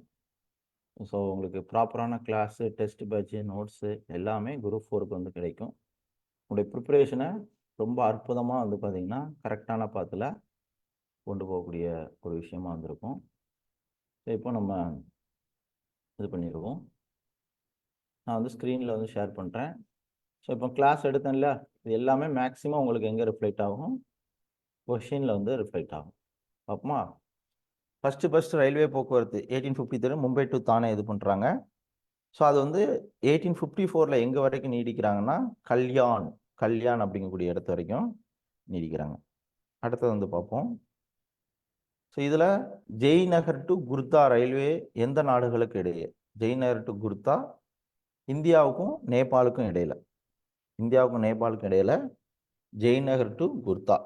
ஸோ உங்களுக்கு ப்ராப்பரான கிளாஸு, டெஸ்ட் பேட்ச்சு, நோட்ஸு எல்லாமே குரூப் 4க்கு வந்து கிடைக்கும். உங்களுடைய ப்ரிப்பரேஷனை ரொம்ப அற்புதமாக வந்து பார்த்திங்கன்னா கரெக்டான பாத்தில் கொண்டு போகக்கூடிய ஒரு விஷயமா வந்திருக்கும். ஸோ இப்போ நம்ம இது பண்ணிடுவோம். நான் வந்து ஸ்க்ரீனில் வந்து ஷேர் பண்ணுறேன். ஸோ இப்போ கிளாஸ் எடுத்தேன்ல, இது எல்லாமே மேக்ஸிமம் உங்களுக்கு எங்கே ரிஃப்ளெக்ட் ஆகும், கொஷினில் வந்து ரிஃப்ளெக்ட் ஆகும். அப்பமா ஃபஸ்ட்டு ரயில்வே போக்குவரத்து 1853 மும்பை டு தானே இது பண்ணுறாங்க. ஸோ அது வந்து 1854 எங்கே வரைக்கும் நீடிக்கிறாங்கன்னா கல்யாண் அப்படிங்கக்கூடிய இடத்து வரைக்கும் நீடிக்கிறாங்க. அடுத்தது வந்து பார்ப்போம். ஸோ இதில் ஜெய்நகர் டு குர்தா ரயில்வே எந்த நாடுகளுக்கு இடையே? ஜெய்நகர் டு குர்தா இந்தியாவுக்கும் நேபாளுக்கும் இடையில, இந்தியாவுக்கும் நேபாளுக்கும் இடையில Jaynagar to Kurtha,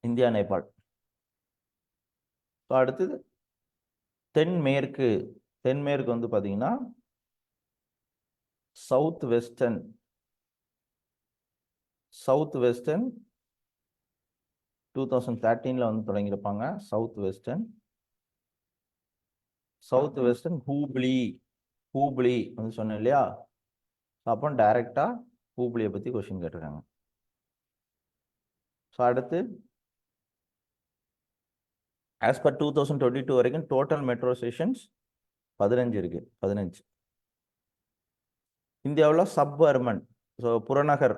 India Nepal. So அடுத்தது தென்மேற்கு வந்து பார்த்தீங்கன்னா சவுத் வெஸ்டர்ன் 2013 வந்து தொடங்கியிருப்பாங்க. சவுத் வெஸ்டர்ன் ஹூப்ளி வந்து சொன்னேன் இல்லையா? அப்போ டைரக்டா ஹூப்ளியை பற்றி கொஸ்டின் கேட்டிருக்காங்க. ஸோ அடுத்து ஆஸ் பர் 2022 வரைக்கும் டோட்டல் மெட்ரோ ஸ்டேஷன்ஸ் 15 இருக்கு. 15. இந்தியாவில் சப்அர்பன், ஸோ புறநகர்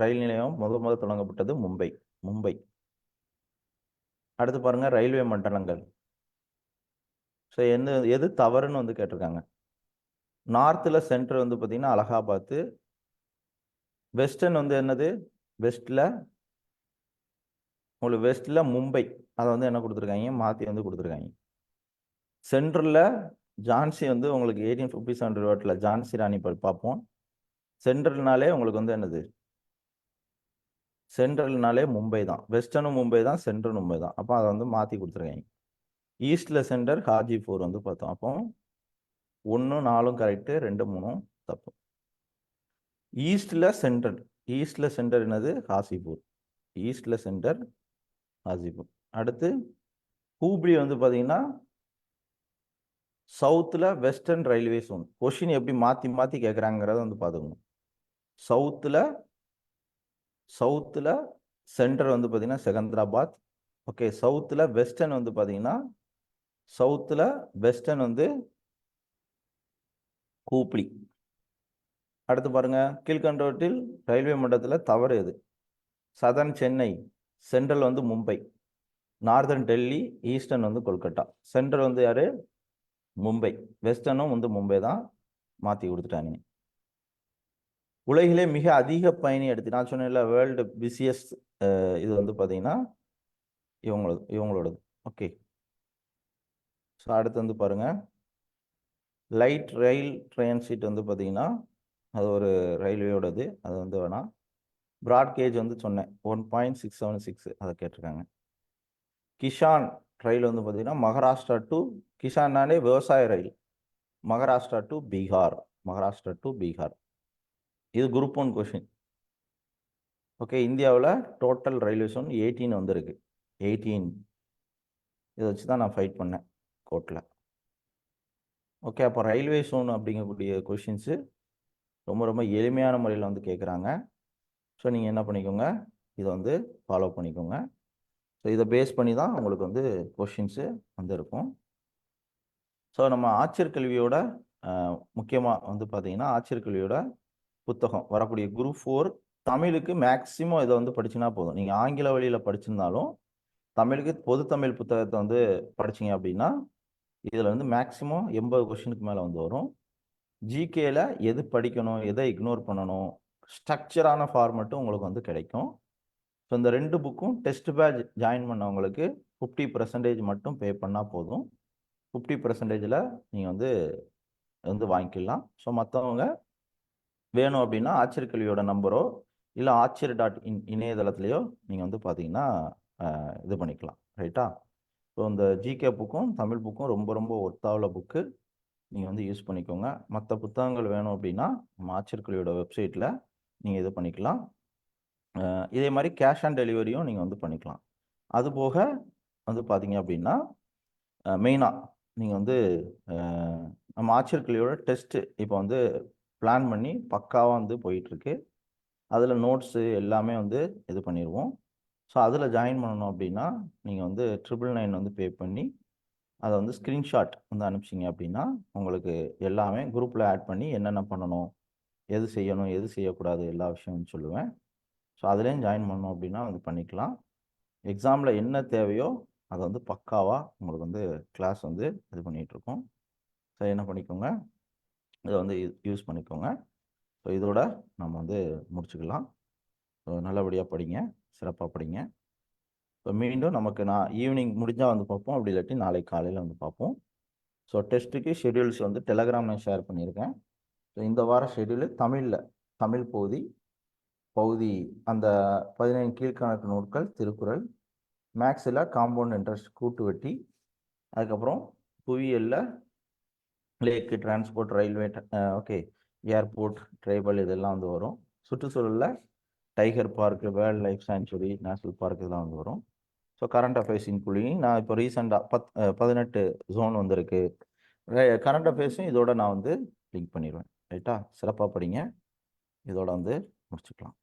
ரயில் நிலையம் முதல் தொடங்கப்பட்டது மும்பை. அடுத்து பாருங்க ரயில்வே மண்டலங்கள். ஸோ எது தவறுன்னு வந்து கேட்டிருக்காங்க. நார்த்தில் சென்டர் வந்து பார்த்தீங்கன்னா அலகாபாத்து. வெஸ்டர்ன் வந்து என்னது? வெஸ்ட்டில் மும்பை. அதை வந்து என்ன கொடுத்துருக்காங்க, மாற்றி வந்து கொடுத்துருக்காங்க. சென்ட்ரலில் ஜான்சி வந்து உங்களுக்கு 1857 ஜான்சி ராணி பார்ப்போம். சென்ட்ரல்னாலே உங்களுக்கு வந்து என்னது? சென்ட்ரல்னாலே மும்பை தான். வெஸ்டர்னும் மும்பை தான், சென்ட்ரல் மும்பை தான். அப்போ அதை வந்து மாற்றி கொடுத்துருக்காங்க. ஈஸ்டில் சென்டர் ஹாஜிபூர் வந்து பார்த்தோம். அப்போ 1, 4 கரெக்டு, 2, 3 தப்பு. ஈஸ்டில் சென்டர் என்னது? ஹாஜிபூர். ஈஸ்டில் சென்டர் ஹாஜிபூர். அடுத்து ஹூப்ளி வந்து பார்த்தீங்கன்னா சவுத்தில் வெஸ்டர்ன் ரயில்வே ஜோன். கொஷின் எப்படி மாற்றி கேட்குறாங்கிறத வந்து பார்த்துக்கணும். சவுத்தில் சென்டர் வந்து பார்த்தீங்கன்னா செகந்திராபாத். ஓகே, சவுத்தில் வெஸ்டர்ன் வந்து பார்த்தீங்கன்னா வந்து ஹூப்ளி. அடுத்து பாருங்க, கீழ்கண்டவற்றில் ரயில்வே மண்டலத்தில் தவறு எது? சதர்ன் சென்னை, சென்ட்ரல் வந்து மும்பை, நார்தர்ன் டெல்லி, ஈஸ்டர்ன் வந்து கொல்கட்டா. சென்ட்ரல் வந்து யாரு? மும்பை. வெஸ்டர்னும் வந்து மும்பை தான், மாற்றி கொடுத்துட்டாங்க. உலகிலே மிக அதிக பயணி எடுத்து, நான் சொன்னேன்ல வேர்ல்டு பிஸியஸ்ட், இது வந்து பார்த்தீங்கன்னா இவங்களோடது. ஓகே, ஸோ அடுத்து வந்து பாருங்க, லைட் ரயில் ட்ரான்சிட் வந்து பார்த்தீங்கன்னா அது ஒரு ரயில்வேயோடது. அது வந்து வேணாம். ப்ராட் கேஜ் வந்து சொன்னேன் 1.676, அதை கேட்டிருக்காங்க. கிஷான் ரயில் வந்து பார்த்தீங்கன்னா மகாராஷ்டிரா டு, கிஷான்னாலே விவசாய ரயில், மகாராஷ்டிரா டு பீகார். இது குரூப் 1 கொஷின். ஓகே, இந்தியாவில் டோட்டல் ரயில்வே ஜோன் 18 வந்துருக்கு. 18 இதை வச்சு தான் நான் ஃபைட் பண்ணேன் கோர்ட்டில். ஓகே, அப்போ ரயில்வே ஜோன் அப்படிங்கக்கூடிய கொஷின்ஸு ரொம்ப எளிமையான முறையில் வந்து கேட்குறாங்க. ஸோ நீங்கள் என்ன பண்ணிக்கோங்க, இதை வந்து ஃபாலோ பண்ணிக்கோங்க. ஸோ இதை பேஸ் பண்ணி தான் உங்களுக்கு வந்து கொஷின்ஸு வந்து இருக்கும். ஸோ நம்ம ஆட்சியர் கல்வியோட முக்கியமாக வந்து பார்த்தீங்கன்னா ஆட்சியர் கல்வியோட புத்தகம் வரக்கூடிய குரூப் 4 தமிழுக்கு மேக்ஸிமம் இதை வந்து படிச்சிங்கன்னா போதும். நீங்கள் ஆங்கில வழியில் படிச்சிருந்தாலும் தமிழுக்கு பொது தமிழ் புத்தகத்தை வந்து படிச்சீங்க அப்படின்னா இதில் வந்து மேக்ஸிமம் 80 கொஷினுக்கு மேலே வந்து வரும். ஜிகேல எது படிக்கணும், எதை இக்னோர் பண்ணணும், ஸ்ட்ரக்சரான ஃபார்மெட்டும் உங்களுக்கு வந்து கிடைக்கும். ஸோ இந்த 2 புக்கும் டெஸ்ட் பேட்ச் ஜாயின் பண்ணவங்களுக்கு 50% மட்டும் பே பண்ணால் போதும். 50%ல் நீங்கள் வந்து வாங்கிக்கலாம். ஸோ மற்றவங்க வேணும் அப்படின்னா ஆச்சரியக்கல்வியோட நம்பரோ இல்லை ஆச்சரிய.in இணையதளத்துலையோ நீங்கள் வந்து பார்த்தீங்கன்னா இது பண்ணிக்கலாம். ரைட்டா? ஸோ இந்த ஜிகே புக்கும் தமிழ் புக்கும் ரொம்ப ரொம்ப ஒர்த்தாவுள்ள புக்கு. நீங்கள் வந்து யூஸ் பண்ணிக்கோங்க. மற்ற புத்தகங்கள் வேணும் அப்படின்னா நம்ம ஆச்சரியக்கல்வியோட வெப்சைட்டில் நீங்கள் இது பண்ணிக்கலாம். இதே மாதிரி கேஷ் ஆன் டெலிவரியும் நீங்கள் வந்து பண்ணிக்கலாம். அதுபோக வந்து பார்த்தீங்க அப்படின்னா மெயினாக நீங்கள் வந்து நம்ம ஆச்சரியக்கல்வியோட டெஸ்ட்டு இப்போ வந்து பிளான் பண்ணி பக்காவாக வந்து போயிட்டுருக்கு. அதில் நோட்ஸு எல்லாமே வந்து இது பண்ணிடுவோம். ஸோ அதில் ஜாயின் பண்ணணும் அப்படின்னா நீங்கள் வந்து 999 வந்து பே பண்ணி அதை வந்து ஸ்க்ரீன்ஷாட் வந்து அனுப்பிச்சிங்க அப்படின்னா உங்களுக்கு எல்லாமே குரூப்பில் ஆட் பண்ணி என்னென்ன பண்ணணும், எது செய்யணும், எது செய்யக்கூடாது எல்லா விஷயமும் சொல்லுவேன். ஸோ அதுலேயும் ஜாயின் பண்ணணும் அப்படின்னா வந்து பண்ணிக்கலாம். எக்ஸாமில் என்ன தேவையோ அதை வந்து பக்காவாக உங்களுக்கு வந்து கிளாஸ் வந்து இது பண்ணிகிட்ருக்கோம். ஸோ என்ன பண்ணிக்கோங்க, இதை வந்து யூஸ் பண்ணிக்கோங்க. ஸோ இதோட நம்ம வந்து முடிச்சுக்கலாம். ஸோ நல்லபடியாக படிங்க, சிறப்பாக படிங்க. ஸோ மீண்டும் நமக்கு நான் ஈவினிங் முடிஞ்சால் வந்து பார்ப்போம், அப்படி இல்லாட்டி நாளை காலையில் வந்து பார்ப்போம். ஸோ டெஸ்ட்டுக்கு ஷெடியூல்ஸ் வந்து டெலகிராமில் ஷேர் பண்ணியிருக்கேன். ஸோ இந்த வார ஷெடியூலு தமிழ் பகுதி அந்த 15 கீழ்கணக்கு நூட்கள், திருக்குறள், மேக்ஸில் காம்பவுண்ட் இன்ட்ரெஸ்ட் கூட்டு வட்டி, அதுக்கப்புறம் புவியியலில் lake, transport, railway, okay, airport, tribal இதெல்லாம் வந்து வரும். சுற்றுச்சூழலில் tiger park, world life sanctuary, national park இதெல்லாம் வந்து வரும். ஸோ கரண்ட் அஃபேர்ஸ் இன்க்ளூடிங் நான் இப்போ ரீசெண்டாக 18 ஜோன் வந்திருக்கு. கரண்ட் அஃபேர்ஸும் இதோட நான் வந்து லிங்க் பண்ணிடுவேன். ரைட்டா? சிறப்பாக படிங்க. இதோட வந்து முடிச்சுக்கலாம்.